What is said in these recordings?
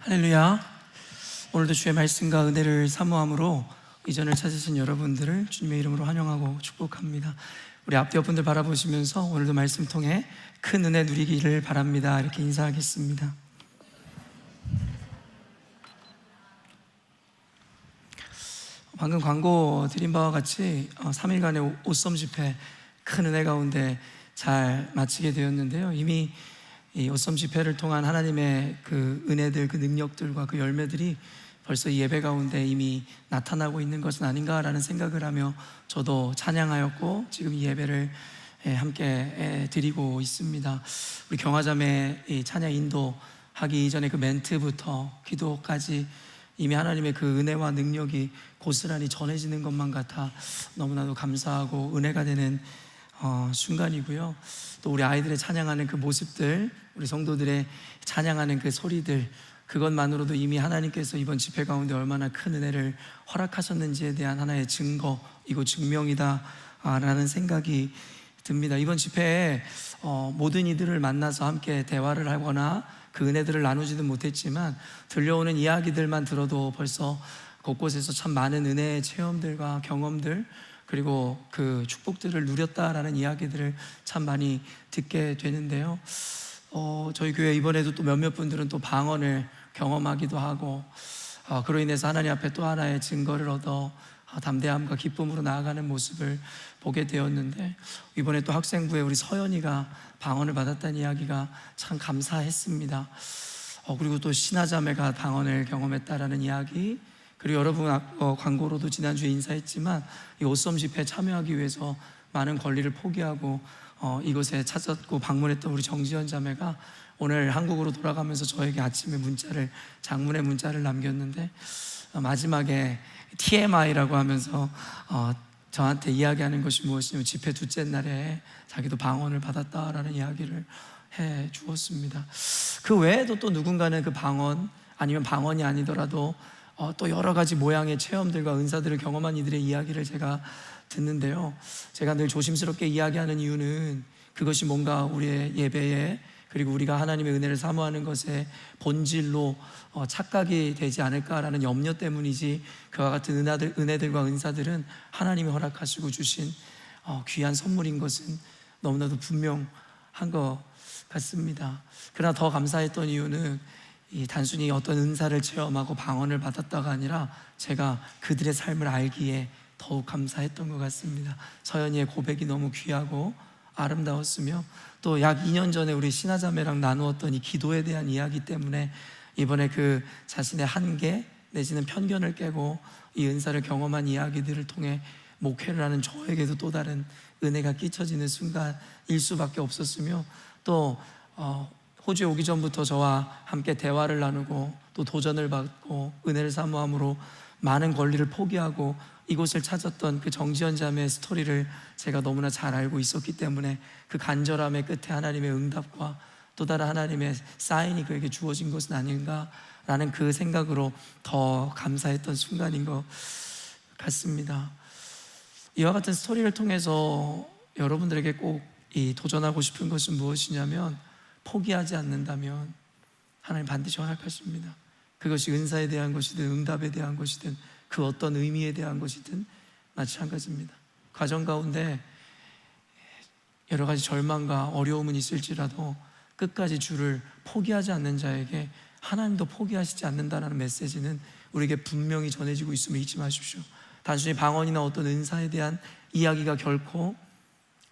할렐루야. 오늘도 주의 말씀과 은혜를 사모함으로 이전을 찾으신 여러분들을 주님의 이름으로 환영하고 축복합니다. 우리 앞뒤 옆분들 바라보시면서 오늘도 말씀 통해 큰 은혜 누리기를 바랍니다. 이렇게 인사하겠습니다. 방금 광고 드린 바와 같이 3일간의 옷섬 집회 큰 은혜 가운데 잘 마치게 되었는데요. 이미 이 옷섬 집회를 통한 하나님의 그 은혜들, 그 능력들과 그 열매들이 벌써 이 예배 가운데 이미 나타나고 있는 것은 아닌가라는 생각을 하며 저도 찬양하였고 지금 이 예배를 함께 드리고 있습니다. 우리 경화자매 이 찬양 인도하기 이전에 그 멘트부터 기도까지 이미 하나님의 그 은혜와 능력이 고스란히 전해지는 것만 같아 너무나도 감사하고 은혜가 되는 순간이고요. 또 우리 아이들의 찬양하는 그 모습들, 우리 성도들의 찬양하는 그 소리들, 그것만으로도 이미 하나님께서 이번 집회 가운데 얼마나 큰 은혜를 허락하셨는지에 대한 하나의 증거이고 증명이다 라는 생각이 듭니다. 이번 집회에 모든 이들을 만나서 함께 대화를 하거나 그 은혜들을 나누지는 못했지만 들려오는 이야기들만 들어도 벌써 곳곳에서 참 많은 은혜의 체험들과 경험들, 그리고 그 축복들을 누렸다라는 이야기들을 참 많이 듣게 되는데요. 저희 교회 이번에도 또 몇몇 분들은 또 방언을 경험하기도 하고 그로 인해서 하나님 앞에 또 하나의 증거를 얻어 담대함과 기쁨으로 나아가는 모습을 보게 되었는데, 이번에 또 학생부에 우리 서연이가 방언을 받았다는 이야기가 참 감사했습니다. 그리고 또 신하자매가 방언을 경험했다라는 이야기, 그리고 여러분 광고로도 지난주에 인사했지만 이 옷섬 집회에 참여하기 위해서 많은 권리를 포기하고 이곳에 찾았고 방문했던 우리 정지연 자매가 오늘 한국으로 돌아가면서 저에게 아침에 장문의 문자를 남겼는데, 마지막에 TMI라고 하면서 저한테 이야기하는 것이 무엇이냐면 집회 둘째 날에 자기도 방언을 받았다라는 이야기를 해 주었습니다. 그 외에도 또 누군가는 그 방언, 아니면 방언이 아니더라도 또 여러 가지 모양의 체험들과 은사들을 경험한 이들의 이야기를 제가 듣는데요. 제가 늘 조심스럽게 이야기하는 이유는 그것이 뭔가 우리의 예배에, 그리고 우리가 하나님의 은혜를 사모하는 것에 본질로 착각이 되지 않을까라는 염려 때문이지, 그와 같은 은혜들과 은사들은 하나님이 허락하시고 주신 귀한 선물인 것은 너무나도 분명한 것 같습니다. 그러나 더 감사했던 이유는 단순히 어떤 은사를 체험하고 방언을 받았다가 아니라 제가 그들의 삶을 알기에 더욱 감사했던 것 같습니다. 서연이의 고백이 너무 귀하고 아름다웠으며, 또 약 2년 전에 우리 신하자매랑 나누었던 이 기도에 대한 이야기 때문에 이번에 그 자신의 한계 내지는 편견을 깨고 이 은사를 경험한 이야기들을 통해 목회를 하는 저에게도 또 다른 은혜가 끼쳐지는 순간일 수밖에 없었으며, 또 호주에 오기 전부터 저와 함께 대화를 나누고 또 도전을 받고 은혜를 사모함으로 많은 권리를 포기하고 이곳을 찾았던 그 정지연 자매의 스토리를 제가 너무나 잘 알고 있었기 때문에 그 간절함의 끝에 하나님의 응답과 또 다른 하나님의 사인이 그에게 주어진 것은 아닌가라는 그 생각으로 더 감사했던 순간인 것 같습니다. 이와 같은 스토리를 통해서 여러분들에게 꼭 도전하고 싶은 것은 무엇이냐면, 포기하지 않는다면 하나님 반드시 허락하십니다. 그것이 은사에 대한 것이든 응답에 대한 것이든 그 어떤 의미에 대한 것이든 마찬가지입니다. 과정 가운데 여러 가지 절망과 어려움은 있을지라도 끝까지 주를 포기하지 않는 자에게 하나님도 포기하시지 않는다는 메시지는 우리에게 분명히 전해지고 있음을 잊지 마십시오. 단순히 방언이나 어떤 은사에 대한 이야기가 결코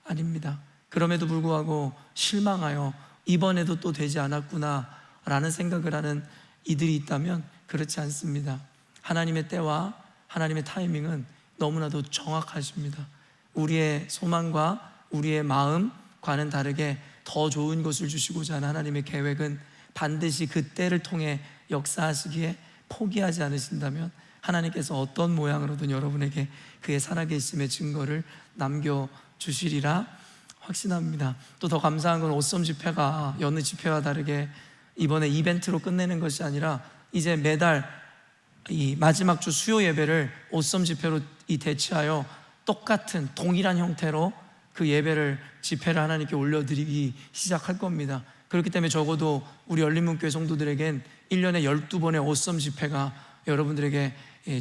아닙니다. 그럼에도 불구하고 실망하여 이번에도 또 되지 않았구나 라는 생각을 하는 이들이 있다면 그렇지 않습니다. 하나님의 때와 하나님의 타이밍은 너무나도 정확하십니다. 우리의 소망과 우리의 마음과는 다르게 더 좋은 것을 주시고자 하는 하나님의 계획은 반드시 그 때를 통해 역사하시기에 포기하지 않으신다면 하나님께서 어떤 모양으로든 여러분에게 그의 살아계심의 증거를 남겨주시리라 확신합니다. 또 더 감사한 건 옷섬 집회가 여느 집회와 다르게 이번에 이벤트로 끝내는 것이 아니라 이제 매달 이 마지막 주 수요 예배를 옷섬 집회로 대체하여 똑같은 동일한 형태로 그 예배를 집회를 하나님께 올려드리기 시작할 겁니다. 그렇기 때문에 적어도 우리 열린문교회 성도들에겐 1년에 12번의 오썸 집회가 여러분들에게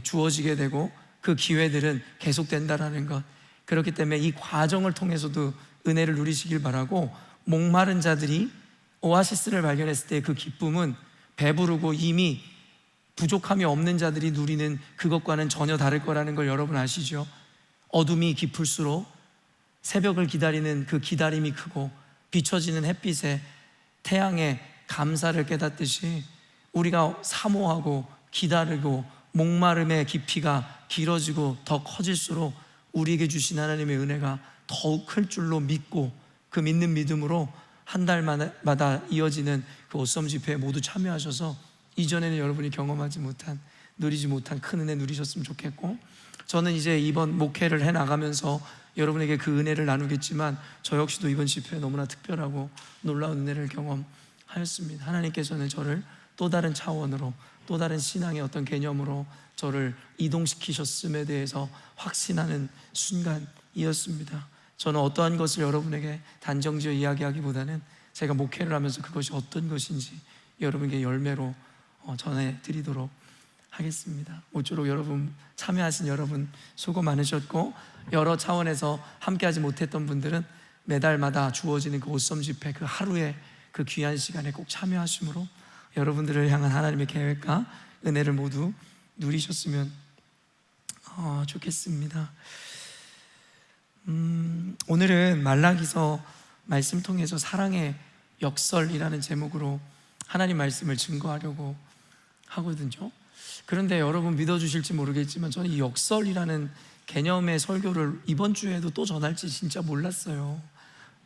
주어지게 되고 그 기회들은 계속된다라는 것, 그렇기 때문에 이 과정을 통해서도 은혜를 누리시길 바라고, 목마른 자들이 오아시스를 발견했을 때 그 기쁨은 배부르고 이미 부족함이 없는 자들이 누리는 그것과는 전혀 다를 거라는 걸 여러분 아시죠? 어둠이 깊을수록 새벽을 기다리는 그 기다림이 크고 비춰지는 햇빛에 태양의 감사를 깨닫듯이 우리가 사모하고 기다리고 목마름의 깊이가 길어지고 더 커질수록 우리에게 주신 하나님의 은혜가 더욱 클 줄로 믿고, 그 믿는 믿음으로 한 달마다 이어지는 그 오썸 집회에 모두 참여하셔서 이전에는 여러분이 경험하지 못한, 누리지 못한 큰 은혜 누리셨으면 좋겠고, 저는 이제 이번 목회를 해나가면서 여러분에게 그 은혜를 나누겠지만 저 역시도 이번 집회에 너무나 특별하고 놀라운 은혜를 경험하였습니다. 하나님께서는 저를 또 다른 차원으로, 또 다른 신앙의 어떤 개념으로 저를 이동시키셨음에 대해서 확신하는 순간이었습니다. 저는 어떠한 것을 여러분에게 단정지어 이야기하기보다는 제가 목회를 하면서 그것이 어떤 것인지 여러분에게 열매로 전해드리도록 하겠습니다. 모쪼록 여러분, 참여하신 여러분 수고 많으셨고, 여러 차원에서 함께하지 못했던 분들은 매달마다 주어지는 그 오썸 집회, 그 하루의 그 귀한 시간에 꼭 참여하심으로 여러분들을 향한 하나님의 계획과 은혜를 모두 누리셨으면 좋겠습니다. 오늘은 말라기서 말씀 통해서 사랑의 역설이라는 제목으로 하나님 말씀을 증거하려고 하거든요. 그런데 여러분 믿어주실지 모르겠지만 저는 이 역설이라는 개념의 설교를 이번 주에도 또 전할지 진짜 몰랐어요.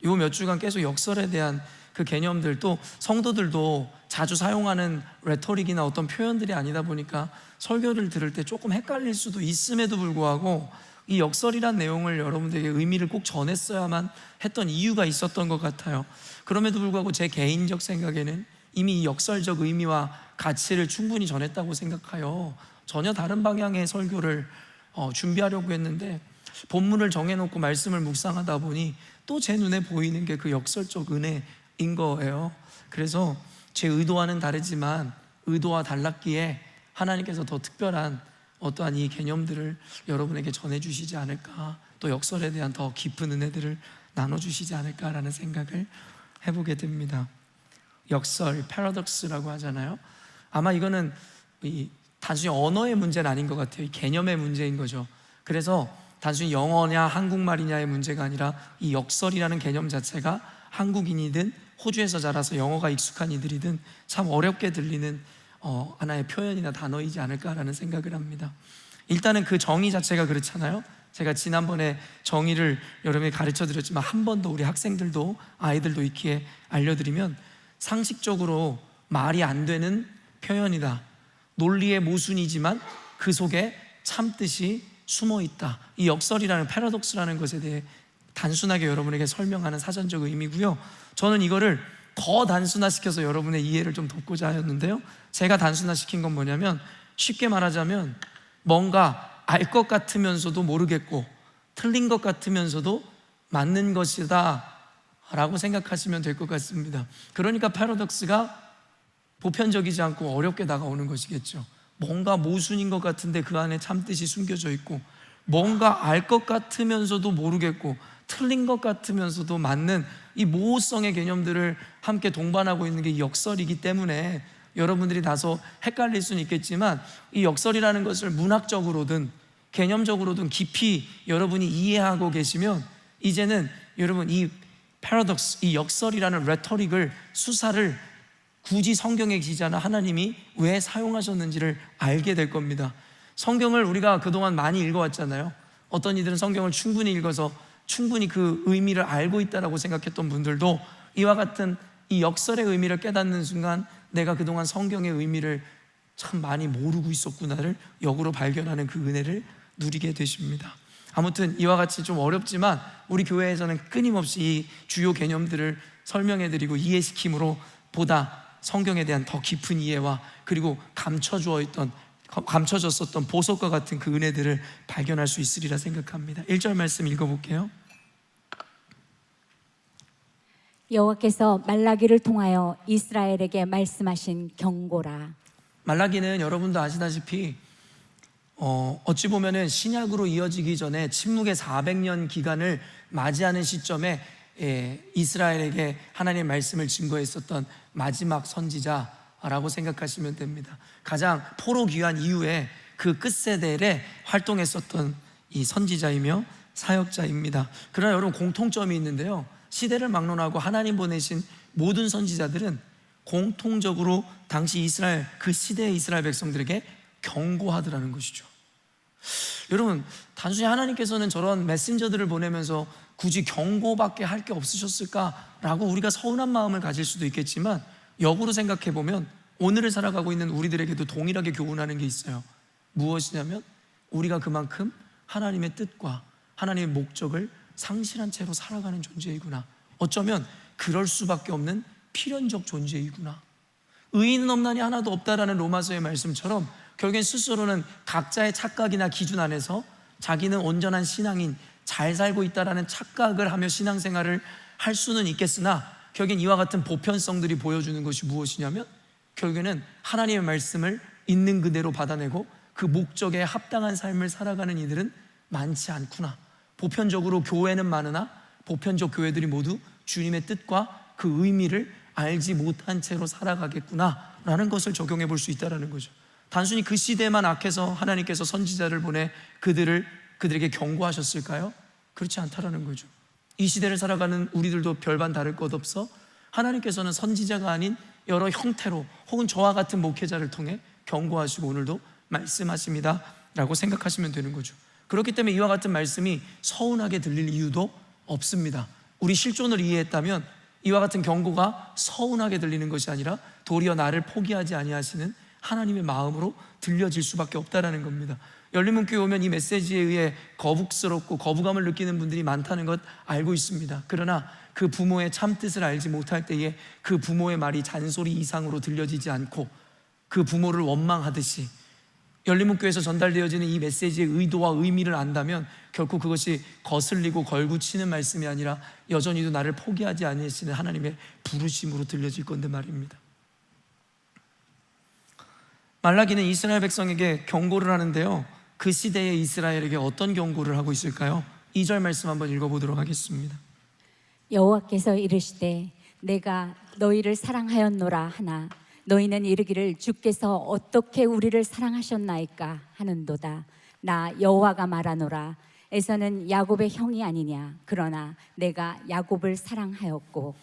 요 몇 주간 계속 역설에 대한 그 개념들, 또 성도들도 자주 사용하는 레토릭이나 어떤 표현들이 아니다 보니까 설교를 들을 때 조금 헷갈릴 수도 있음에도 불구하고 이 역설이란 내용을 여러분들에게 의미를 꼭 전했어야만 했던 이유가 있었던 것 같아요. 그럼에도 불구하고 제 개인적 생각에는 이미 이 역설적 의미와 가치를 충분히 전했다고 생각하여 전혀 다른 방향의 설교를 준비하려고 했는데, 본문을 정해놓고 말씀을 묵상하다 보니 또 제 눈에 보이는 게 그 역설적 은혜인 거예요. 그래서 제 의도와는 다르지만 의도와 달랐기에 하나님께서 더 특별한 어떠한 이 개념들을 여러분에게 전해주시지 않을까, 또 역설에 대한 더 깊은 은혜들을 나눠주시지 않을까라는 생각을 해보게 됩니다. 역설, 패러독스라고 하잖아요. 아마 이거는 단순히 언어의 문제는 아닌 것 같아요. 이 개념의 문제인 거죠. 그래서 단순히 영어냐 한국말이냐의 문제가 아니라 이 역설이라는 개념 자체가 한국인이든 호주에서 자라서 영어가 익숙한 이들이든 참 어렵게 들리는 하나의 표현이나 단어이지 않을까라는 생각을 합니다. 일단은 그 정의 자체가 그렇잖아요. 제가 지난번에 정의를 여러분에게 가르쳐 드렸지만 한 번 더 우리 학생들도 아이들도 익히게 알려드리면, 상식적으로 말이 안 되는 표현이다, 논리의 모순이지만 그 속에 참뜻이 숨어 있다, 이 역설이라는 패러독스라는 것에 대해 단순하게 여러분에게 설명하는 사전적 의미고요. 저는 이거를 더 단순화시켜서 여러분의 이해를 좀 돕고자 하였는데요, 제가 단순화시킨 건 뭐냐면, 쉽게 말하자면 뭔가 알 것 같으면서도 모르겠고 틀린 것 같으면서도 맞는 것이다 라고 생각하시면 될 것 같습니다. 그러니까 패러독스가 보편적이지 않고 어렵게 다가오는 것이겠죠. 뭔가 모순인 것 같은데 그 안에 참뜻이 숨겨져 있고, 뭔가 알 것 같으면서도 모르겠고 틀린 것 같으면서도 맞는 이 모호성의 개념들을 함께 동반하고 있는 게 이 역설이기 때문에 여러분들이 다소 헷갈릴 수는 있겠지만, 이 역설이라는 것을 문학적으로든 개념적으로든 깊이 여러분이 이해하고 계시면 이제는 여러분 이 패러독스, 이 역설이라는 레토릭을, 수사를 굳이 성경의 기자나 하나님이 왜 사용하셨는지를 알게 될 겁니다. 성경을 우리가 그동안 많이 읽어왔잖아요. 어떤 이들은 성경을 충분히 읽어서 충분히 그 의미를 알고 있다라고 생각했던 분들도 이와 같은 이 역설의 의미를 깨닫는 순간 내가 그동안 성경의 의미를 참 많이 모르고 있었구나를 역으로 발견하는 그 은혜를 누리게 되십니다. 아무튼 이와 같이 좀 어렵지만 우리 교회에서는 끊임없이 이 주요 개념들을 설명해드리고 이해시킴으로 보다 성경에 대한 더 깊은 이해와, 그리고 감춰졌었던 보석과 같은 그 은혜들을 발견할 수 있으리라 생각합니다. 1절 말씀 읽어볼게요. 여호와께서 말라기를 통하여 이스라엘에게 말씀하신 경고라. 말라기는 여러분도 아시다시피 어찌 보면은 신약으로 이어지기 전에 침묵의 400년 기간을 맞이하는 시점에 이스라엘에게 하나님의 말씀을 증거했었던 마지막 선지자라고 생각하시면 됩니다. 가장 포로 귀환 이후에 그 끝세대에 활동했었던 이 선지자이며 사역자입니다. 그러나 여러분, 공통점이 있는데요, 시대를 막론하고 하나님 보내신 모든 선지자들은 공통적으로 당시 이스라엘, 그 시대의 이스라엘 백성들에게 경고하더라는 것이죠. 여러분, 단순히 하나님께서는 저런 메신저들을 보내면서 굳이 경고밖에 할 게 없으셨을까라고 우리가 서운한 마음을 가질 수도 있겠지만, 역으로 생각해 보면 오늘을 살아가고 있는 우리들에게도 동일하게 교훈하는 게 있어요. 무엇이냐면, 우리가 그만큼 하나님의 뜻과 하나님의 목적을 상실한 채로 살아가는 존재이구나, 어쩌면 그럴 수밖에 없는 필연적 존재이구나. 의인은 없나니 하나도 없다라는 로마서의 말씀처럼 결국엔 스스로는 각자의 착각이나 기준 안에서 자기는 온전한 신앙인, 잘 살고 있다라는 착각을 하며 신앙생활을 할 수는 있겠으나, 결국엔 이와 같은 보편성들이 보여주는 것이 무엇이냐면, 결국에는 하나님의 말씀을 있는 그대로 받아내고 그 목적에 합당한 삶을 살아가는 이들은 많지 않구나. 보편적으로 교회는 많으나 보편적 교회들이 모두 주님의 뜻과 그 의미를 알지 못한 채로 살아가겠구나 라는 것을 적용해 볼 수 있다는 거죠. 단순히 그 시대만 악해서 하나님께서 선지자를 보내 그들에게 경고하셨을까요? 그렇지 않다라는 거죠. 이 시대를 살아가는 우리들도 별반 다를 것 없어 하나님께서는 선지자가 아닌 여러 형태로 혹은 저와 같은 목회자를 통해 경고하시고 오늘도 말씀하십니다 라고 생각하시면 되는 거죠. 그렇기 때문에 이와 같은 말씀이 서운하게 들릴 이유도 없습니다. 우리 실존을 이해했다면 이와 같은 경고가 서운하게 들리는 것이 아니라 도리어 나를 포기하지 아니하시는 하나님의 마음으로 들려질 수밖에 없다는 겁니다. 열린문교회 오면 이 메시지에 의해 거북스럽고 거부감을 느끼는 분들이 많다는 것 알고 있습니다. 그러나 그 부모의 참뜻을 알지 못할 때에 그 부모의 말이 잔소리 이상으로 들려지지 않고 그 부모를 원망하듯이 열린문교회에서 전달되어지는 이 메시지의 의도와 의미를 안다면 결코 그것이 거슬리고 걸구치는 말씀이 아니라 여전히도 나를 포기하지 아니하시는 하나님의 부르심으로 들려질 건데 말입니다. 말라기는 이스라엘 백성에게 경고를 하는데요, 그 시대의 이스라엘에게 어떤 경고를 하고 있을까요? 2절 말씀 한번 읽어보도록 하겠습니다. 여호와께서 이르시되 내가 너희를 사랑하였노라 하나 너희는 이르기를 주께서 어떻게 우리를 사랑하셨나이까 하는도다. 나 여호와가 말하노라. 에서는 야곱의 형이 아니냐. 그러나 내가 야곱을 사랑하였고.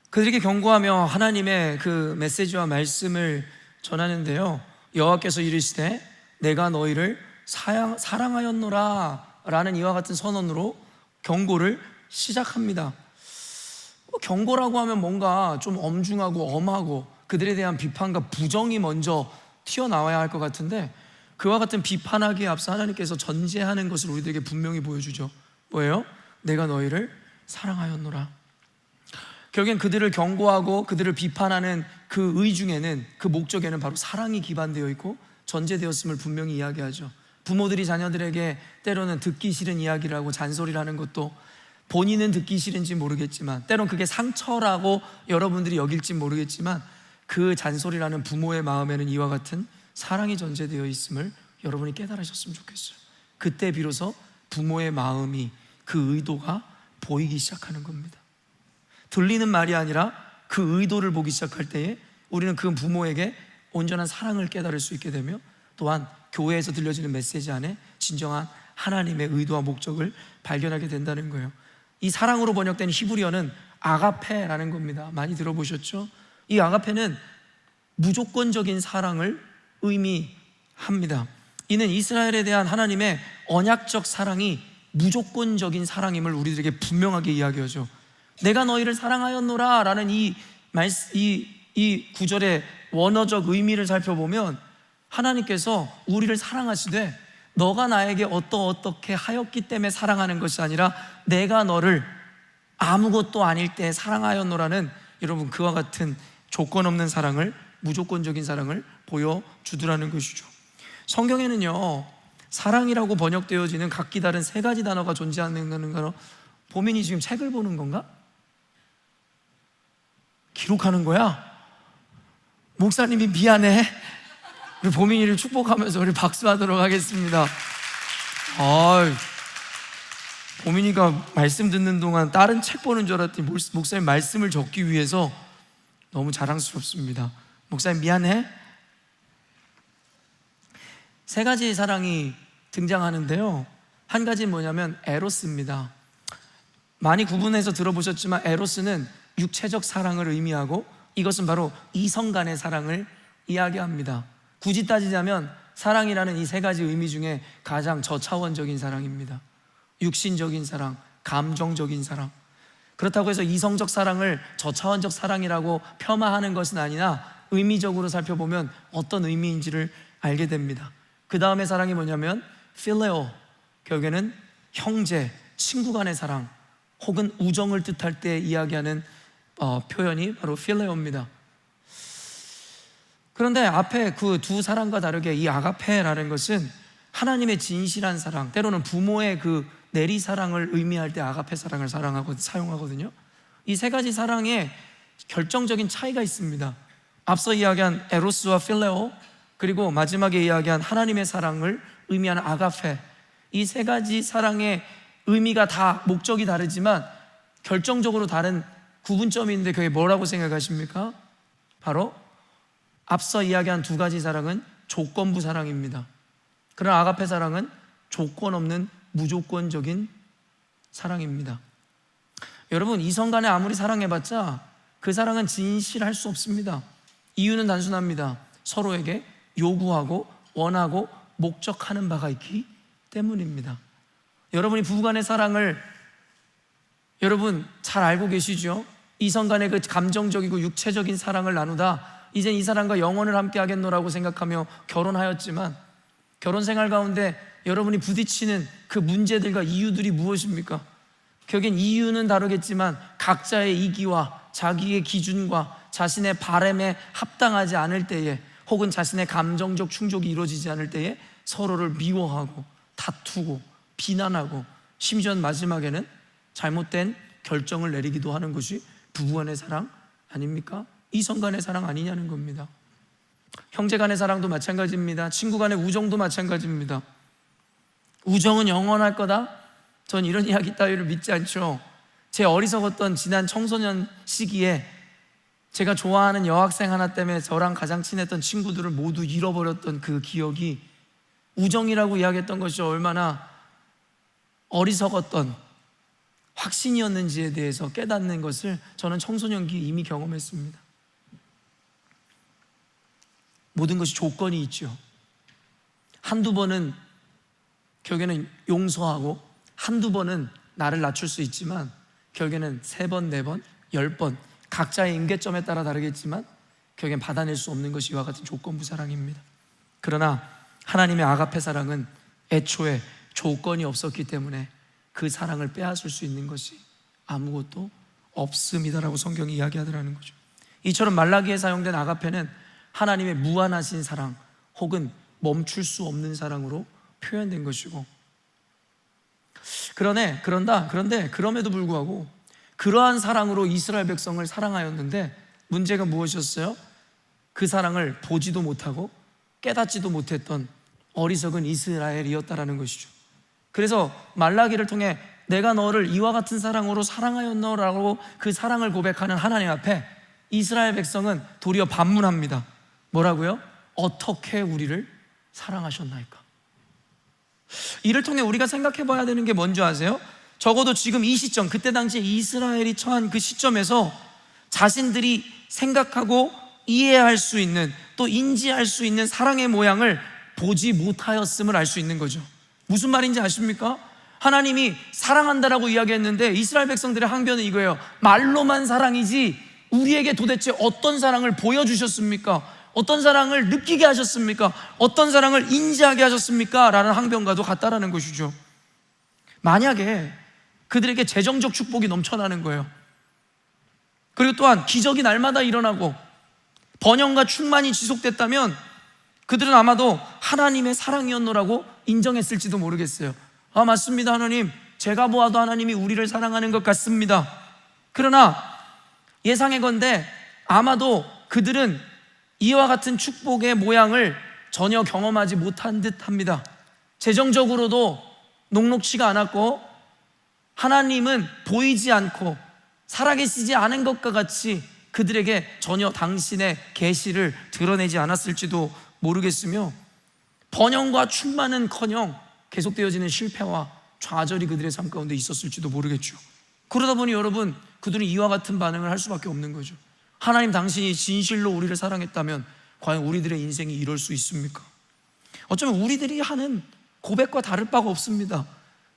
그들에게 경고하며 하나님의 그 메시지와 말씀을 전하는데요, 여호와께서 이르시되 내가 너희를 사랑하였노라 라는 이와 같은 선언으로 경고를 시작합니다. 경고라고 하면 뭔가 좀 엄중하고 엄하고 그들에 대한 비판과 부정이 먼저 튀어나와야 할 것 같은데, 그와 같은 비판하기에 앞서 하나님께서 전제하는 것을 우리들에게 분명히 보여주죠. 뭐예요? 내가 너희를 사랑하였노라. 결국엔 그들을 경고하고 그들을 비판하는 그 의중에는, 그 목적에는 바로 사랑이 기반되어 있고 전제되었음을 분명히 이야기하죠. 부모들이 자녀들에게 때로는 듣기 싫은 이야기를 하고 잔소리를 하는 것도 본인은 듣기 싫은지 모르겠지만, 때론 그게 상처라고 여러분들이 여길지 모르겠지만, 그 잔소리라는 부모의 마음에는 이와 같은 사랑이 전제되어 있음을 여러분이 깨달으셨으면 좋겠어요. 그때 비로소 부모의 마음이, 그 의도가 보이기 시작하는 겁니다. 들리는 말이 아니라 그 의도를 보기 시작할 때에 우리는 그 부모에게 온전한 사랑을 깨달을 수 있게 되며, 또한 교회에서 들려지는 메시지 안에 진정한 하나님의 의도와 목적을 발견하게 된다는 거예요. 이 사랑으로 번역된 히브리어는 아가페라는 겁니다. 많이 들어보셨죠? 이 아가페는 무조건적인 사랑을 의미합니다. 이는 이스라엘에 대한 하나님의 언약적 사랑이 무조건적인 사랑임을 우리들에게 분명하게 이야기하죠. 내가 너희를 사랑하였노라 라는 이 구절의 원어적 의미를 살펴보면 하나님께서 우리를 사랑하시되 너가 나에게 어떻게 하였기 때문에 사랑하는 것이 아니라 내가 너를 아무것도 아닐 때 사랑하였노라는, 여러분, 그와 같은 조건 없는 사랑을, 무조건적인 사랑을 보여주더라는 것이죠. 성경에는요, 사랑이라고 번역되어지는 각기 다른 세 가지 단어가 존재하는 거는, 보민이 지금 책을 보는 건가? 기록하는 거야? 목사님이 미안해. 우리 보민이를 축복하면서 우리 박수하도록 하겠습니다. 보민이가 말씀 듣는 동안 다른 책 보는 줄 알았더니 목사님 말씀을 적기 위해서 너무 자랑스럽습니다. 목사님 미안해. 세 가지 사랑이 등장하는데요, 한 가지는 뭐냐면 에로스입니다. 많이 구분해서 들어보셨지만 에로스는 육체적 사랑을 의미하고 이것은 바로 이성 간의 사랑을 이야기합니다. 굳이 따지자면 사랑이라는 이 세 가지 의미 중에 가장 저차원적인 사랑입니다. 육신적인 사랑, 감정적인 사랑. 그렇다고 해서 이성적 사랑을 저차원적 사랑이라고 폄하하는 것은 아니나 의미적으로 살펴보면 어떤 의미인지를 알게 됩니다. 그 다음에 사랑이 뭐냐면 필레오, 결국에는 형제, 친구 간의 사랑 혹은 우정을 뜻할 때 이야기하는 표현이 바로 필레오입니다. 그런데 앞에 그 두 사랑과 다르게 이 아가페라는 것은 하나님의 진실한 사랑, 때로는 부모의 그 내리사랑을 의미할 때 아가페 사랑을 사용하거든요. 이 세 가지 사랑에 결정적인 차이가 있습니다. 앞서 이야기한 에로스와 필레오, 그리고 마지막에 이야기한 하나님의 사랑을 의미하는 아가페, 이 세 가지 사랑의 의미가 다 목적이 다르지만 결정적으로 다른 구분점이 있는데 그게 뭐라고 생각하십니까? 바로 앞서 이야기한 두 가지 사랑은 조건부 사랑입니다. 그러나 아가페 사랑은 조건 없는 무조건적인 사랑입니다. 여러분, 이성 간에 아무리 사랑해봤자 그 사랑은 진실할 수 없습니다. 이유는 단순합니다. 서로에게 요구하고 원하고 목적하는 바가 있기 때문입니다. 여러분이 부부간의 사랑을 여러분 잘 알고 계시죠? 이성 간의 그 감정적이고 육체적인 사랑을 나누다 이젠 이 사람과 영원을 함께 하겠노라고 생각하며 결혼하였지만 결혼 생활 가운데 여러분이 부딪히는 그 문제들과 이유들이 무엇입니까? 결국엔 이유는 다르겠지만 각자의 이기와 자기의 기준과 자신의 바람에 합당하지 않을 때에 혹은 자신의 감정적 충족이 이루어지지 않을 때에 서로를 미워하고 다투고 비난하고 심지어는 마지막에는 잘못된 결정을 내리기도 하는 것이 부부간의 사랑 아닙니까? 이성 간의 사랑 아니냐는 겁니다. 형제 간의 사랑도 마찬가지입니다. 친구 간의 우정도 마찬가지입니다. 우정은 영원할 거다? 전 이런 이야기 따위를 믿지 않죠. 제 어리석었던 지난 청소년 시기에 제가 좋아하는 여학생 하나 때문에 저랑 가장 친했던 친구들을 모두 잃어버렸던 그 기억이 우정이라고 이야기했던 것이 얼마나 어리석었던 확신이었는지에 대해서 깨닫는 것을 저는 청소년기에 이미 경험했습니다. 모든 것이 조건이 있죠. 한두 번은 결국에는 용서하고 한두 번은 나를 낮출 수 있지만 결국에는 3번, 4번, 10번 각자의 임계점에 따라 다르겠지만 결국엔 받아낼 수 없는 것이 이와 같은 조건부 사랑입니다. 그러나 하나님의 아가페 사랑은 애초에 조건이 없었기 때문에 그 사랑을 빼앗을 수 있는 것이 아무것도 없습니다라고 성경이 이야기하더라는 거죠. 이처럼 말라기에 사용된 아가페는 하나님의 무한하신 사랑 혹은 멈출 수 없는 사랑으로 표현된 것이고, 그런데 그럼에도 불구하고 그러한 사랑으로 이스라엘 백성을 사랑하였는데 문제가 무엇이었어요? 그 사랑을 보지도 못하고 깨닫지도 못했던 어리석은 이스라엘이었다라는 것이죠. 그래서 말라기를 통해 내가 너를 이와 같은 사랑으로 사랑하였노라고 그 사랑을 고백하는 하나님 앞에 이스라엘 백성은 도리어 반문합니다. 뭐라고요? 어떻게 우리를 사랑하셨나이까? 이를 통해 우리가 생각해 봐야 되는 게 뭔지 아세요? 적어도 지금 이 시점, 그때 당시에 이스라엘이 처한 그 시점에서 자신들이 생각하고 이해할 수 있는, 또 인지할 수 있는 사랑의 모양을 보지 못하였음을 알 수 있는 거죠. 무슨 말인지 아십니까? 하나님이 사랑한다라고 이야기했는데 이스라엘 백성들의 항변은 이거예요. 말로만 사랑이지 우리에게 도대체 어떤 사랑을 보여주셨습니까? 어떤 사랑을 느끼게 하셨습니까? 어떤 사랑을 인지하게 하셨습니까? 라는 항변과도 같다라는 것이죠. 만약에 그들에게 재정적 축복이 넘쳐나는 거예요. 그리고 또한 기적이 날마다 일어나고 번영과 충만이 지속됐다면 그들은 아마도 하나님의 사랑이었노라고 인정했을지도 모르겠어요. 아, 맞습니다, 하나님. 제가 보아도 하나님이 우리를 사랑하는 것 같습니다. 그러나 예상해건대 아마도 그들은 이와 같은 축복의 모양을 전혀 경험하지 못한 듯합니다. 재정적으로도 녹록치가 않았고 하나님은 보이지 않고 살아계시지 않은 것과 같이 그들에게 전혀 당신의 계시를 드러내지 않았을지도 모르겠으며, 번영과 충만은커녕 계속되어지는 실패와 좌절이 그들의 삶 가운데 있었을지도 모르겠죠. 그러다 보니 여러분, 그들은 이와 같은 반응을 할 수밖에 없는 거죠. 하나님 당신이 진실로 우리를 사랑했다면 과연 우리들의 인생이 이럴 수 있습니까? 어쩌면 우리들이 하는 고백과 다를 바가 없습니다.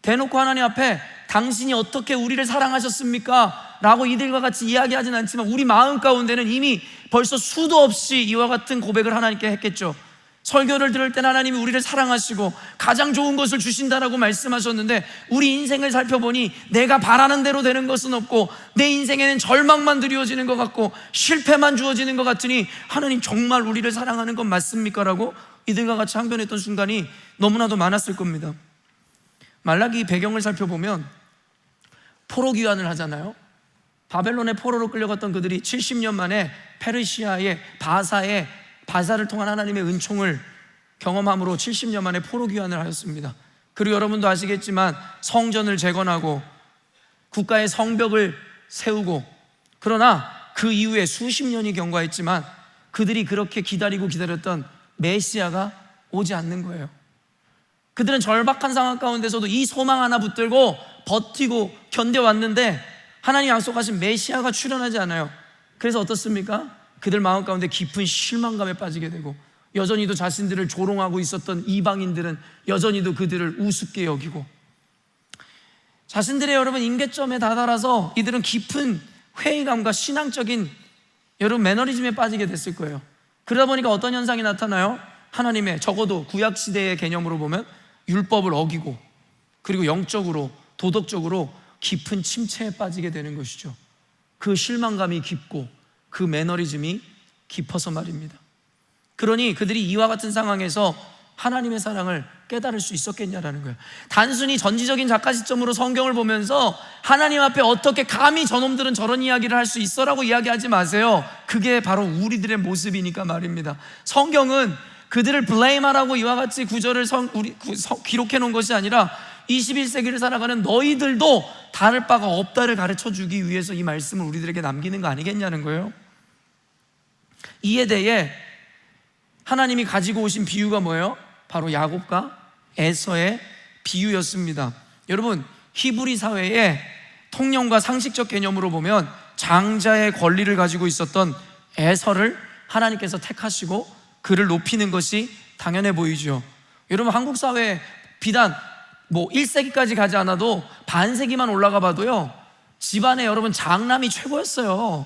대놓고 하나님 앞에 당신이 어떻게 우리를 사랑하셨습니까? 라고 이들과 같이 이야기하진 않지만 우리 마음 가운데는 이미 벌써 수도 없이 이와 같은 고백을 하나님께 했겠죠. 설교를 들을 땐 하나님이 우리를 사랑하시고 가장 좋은 것을 주신다라고 말씀하셨는데, 우리 인생을 살펴보니 내가 바라는 대로 되는 것은 없고 내 인생에는 절망만 드리워지는 것 같고 실패만 주어지는 것 같으니 하나님 정말 우리를 사랑하는 건 맞습니까? 라고 이들과 같이 항변했던 순간이 너무나도 많았을 겁니다. 말라기 배경을 살펴보면 포로 귀환을 하잖아요. 바벨론의 포로로 끌려갔던 그들이 70년 만에 페르시아의 바사를 통한 하나님의 은총을 경험함으로 70년 만에 포로 귀환을 하였습니다. 그리고 여러분도 아시겠지만 성전을 재건하고 국가의 성벽을 세우고, 그러나 그 이후에 수십 년이 경과했지만 그들이 그렇게 기다렸던 메시아가 오지 않는 거예요. 그들은 절박한 상황 가운데서도 이 소망 하나 붙들고 버티고 견뎌왔는데 하나님 약속하신 메시아가 출현하지 않아요. 그래서 어떻습니까? 그들 마음 가운데 깊은 실망감에 빠지게 되고, 여전히도 자신들을 조롱하고 있었던 이방인들은 여전히도 그들을 우습게 여기고, 자신들의 여러분 임계점에 다다라서 이들은 깊은 회의감과 신앙적인 여러분 매너리즘에 빠지게 됐을 거예요. 그러다 보니까 어떤 현상이 나타나요? 하나님의, 적어도 구약시대의 개념으로 보면 율법을 어기고, 그리고 영적으로 도덕적으로 깊은 침체에 빠지게 되는 것이죠. 그 실망감이 깊고 그 매너리즘이 깊어서 말입니다. 그러니 그들이 이와 같은 상황에서 하나님의 사랑을 깨달을 수 있었겠냐라는 거예요. 단순히 전지적인 작가 시점으로 성경을 보면서 하나님 앞에 어떻게 감히 저놈들은 저런 이야기를 할 수 있어라고 이야기하지 마세요. 그게 바로 우리들의 모습이니까 말입니다. 성경은 그들을 블레임하라고 이와 같이 구절을 기록해 놓은 것이 아니라 21세기를 살아가는 너희들도 다를 바가 없다를 가르쳐 주기 위해서 이 말씀을 우리들에게 남기는 거 아니겠냐는 거예요. 이에 대해 하나님이 가지고 오신 비유가 뭐예요? 바로 야곱과 에서의 비유였습니다. 여러분, 히브리 사회의 통념과 상식적 개념으로 보면 장자의 권리를 가지고 있었던 에서를 하나님께서 택하시고 그를 높이는 것이 당연해 보이죠. 여러분, 한국 사회 비단 1세기까지 가지 않아도 반세기만 올라가 봐도요, 집안에 여러분 장남이 최고였어요.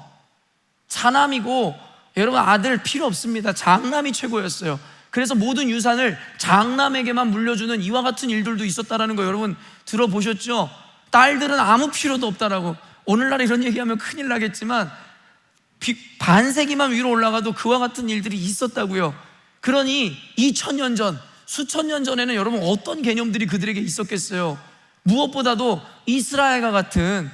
차남이고 여러분 아들 필요 없습니다. 장남이 최고였어요. 그래서 모든 유산을 장남에게만 물려주는 이와 같은 일들도 있었다라는 거 여러분 들어보셨죠? 딸들은 아무 필요도 없다라고. 오늘날 이런 얘기하면 큰일 나겠지만 반세기만 위로 올라가도 그와 같은 일들이 있었다고요. 그러니 2000년 전, 수천 년 전에는 여러분 어떤 개념들이 그들에게 있었겠어요? 무엇보다도 이스라엘과 같은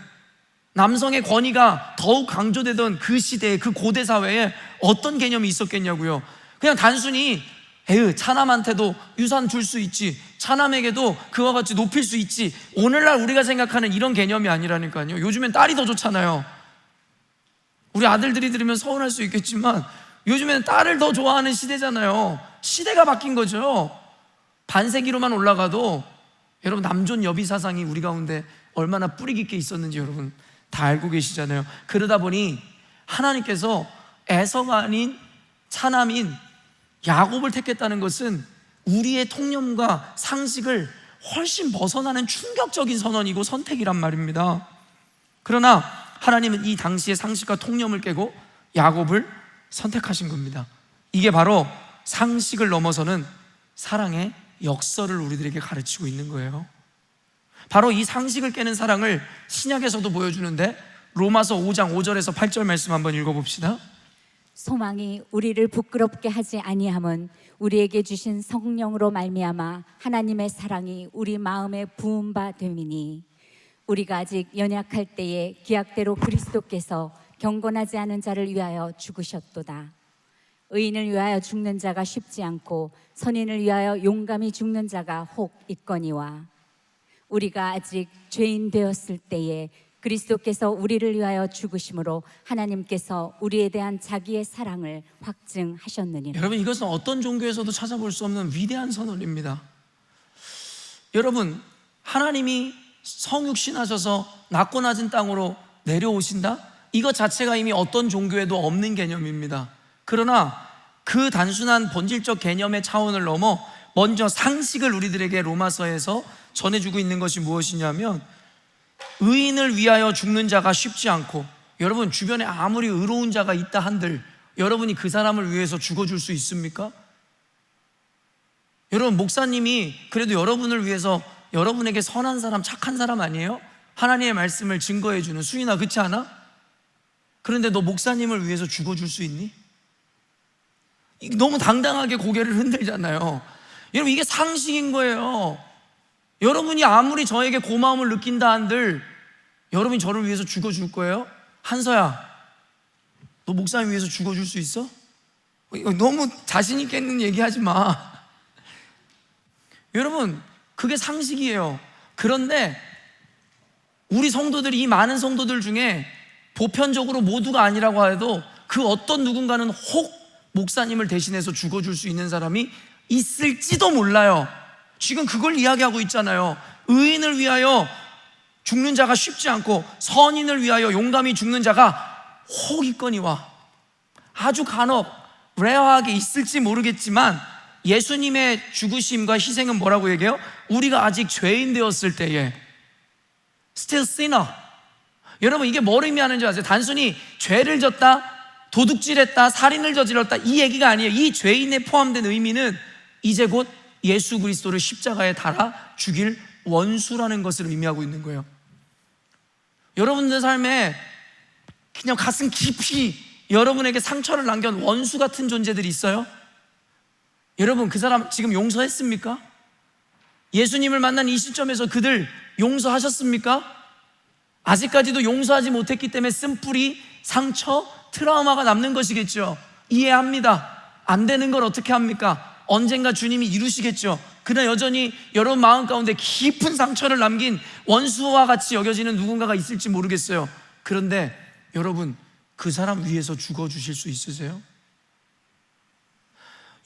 남성의 권위가 더욱 강조되던 그 시대에, 그 고대 사회에 어떤 개념이 있었겠냐고요. 그냥 단순히 차남한테도 유산 줄 수 있지, 차남에게도 그와 같이 높일 수 있지, 오늘날 우리가 생각하는 이런 개념이 아니라니까요. 요즘엔 딸이 더 좋잖아요. 우리 아들들이 들으면 서운할 수 있겠지만 요즘에는 딸을 더 좋아하는 시대잖아요. 시대가 바뀐 거죠. 반세기로만 올라가도 여러분 남존 여비 사상이 우리 가운데 얼마나 뿌리 깊게 있었는지 여러분 다 알고 계시잖아요. 그러다 보니 하나님께서 에서가 아닌 차남인 야곱을 택했다는 것은 우리의 통념과 상식을 훨씬 벗어나는 충격적인 선언이고 선택이란 말입니다. 그러나 하나님은 이 당시의 상식과 통념을 깨고 야곱을 선택하신 겁니다. 이게 바로 상식을 넘어서는 사랑의 역설을 우리들에게 가르치고 있는 거예요. 바로 이 상식을 깨는 사랑을 신약에서도 보여주는데, 로마서 5장 5절에서 8절 말씀 한번 읽어봅시다. 소망이 우리를 부끄럽게 하지 아니함은 우리에게 주신 성령으로 말미암아 하나님의 사랑이 우리 마음에 부은 바 됨이니, 우리가 아직 연약할 때에 기약대로 그리스도께서 경건하지 않은 자를 위하여 죽으셨도다. 의인을 위하여 죽는 자가 쉽지 않고 선인을 위하여 용감히 죽는 자가 혹 있거니와 우리가 아직 죄인 되었을 때에 그리스도께서 우리를 위하여 죽으심으로 하나님께서 우리에 대한 자기의 사랑을 확증하셨느니라. 여러분, 이것은 어떤 종교에서도 찾아볼 수 없는 위대한 선언입니다. 여러분, 하나님이 성육신하셔서 낮고 낮은 땅으로 내려오신다? 이것 자체가 이미 어떤 종교에도 없는 개념입니다. 그러나 그 단순한 본질적 개념의 차원을 넘어 먼저 상식을 우리들에게 로마서에서 전해주고 있는 것이 무엇이냐면, 의인을 위하여 죽는 자가 쉽지 않고, 여러분 주변에 아무리 의로운 자가 있다 한들 여러분이 그 사람을 위해서 죽어줄 수 있습니까? 여러분, 목사님이 그래도 여러분을 위해서 여러분에게 선한 사람, 착한 사람 아니에요? 하나님의 말씀을 증거해주는. 수인아, 그렇지 않아? 그런데 너 목사님을 위해서 죽어줄 수 있니? 너무 당당하게 고개를 흔들잖아요. 여러분, 이게 상식인 거예요. 여러분이 아무리 저에게 고마움을 느낀다 한들 여러분이 저를 위해서 죽어줄 거예요? 한서야, 너 목사님 위해서 죽어줄 수 있어? 너무 자신 있게 있는 얘기하지 마. 여러분, 그게 상식이에요. 그런데 우리 성도들이, 이 많은 성도들 중에 보편적으로 모두가 아니라고 해도 그 어떤 누군가는 혹 목사님을 대신해서 죽어줄 수 있는 사람이 있을지도 몰라요. 지금 그걸 이야기하고 있잖아요. 의인을 위하여 죽는 자가 쉽지 않고 선인을 위하여 용감히 죽는 자가 혹 있거니와. 아주 간혹 레어하게 있을지 모르겠지만 예수님의 죽으심과 희생은 뭐라고 얘기해요? 우리가 아직 죄인 되었을 때에, still sinner. 여러분, 이게 뭘 의미하는지 아세요? 단순히 죄를 졌다, 도둑질했다, 살인을 저질렀다, 이 얘기가 아니에요. 이 죄인에 포함된 의미는 이제 곧 예수 그리스도를 십자가에 달아 죽일 원수라는 것을 의미하고 있는 거예요. 여러분들 삶에 그냥 가슴 깊이 여러분에게 상처를 남겨온 원수 같은 존재들이 있어요? 여러분, 그 사람 지금 용서했습니까? 예수님을 만난 이 시점에서 그들 용서하셨습니까? 아직까지도 용서하지 못했기 때문에 쓴뿌리, 상처, 트라우마가 남는 것이겠죠. 이해합니다. 안 되는 걸 어떻게 합니까? 언젠가 주님이 이루시겠죠. 그러나 여전히 여러분 마음 가운데 깊은 상처를 남긴 원수와 같이 여겨지는 누군가가 있을지 모르겠어요. 그런데 여러분, 그 사람 위해서 죽어주실 수 있으세요?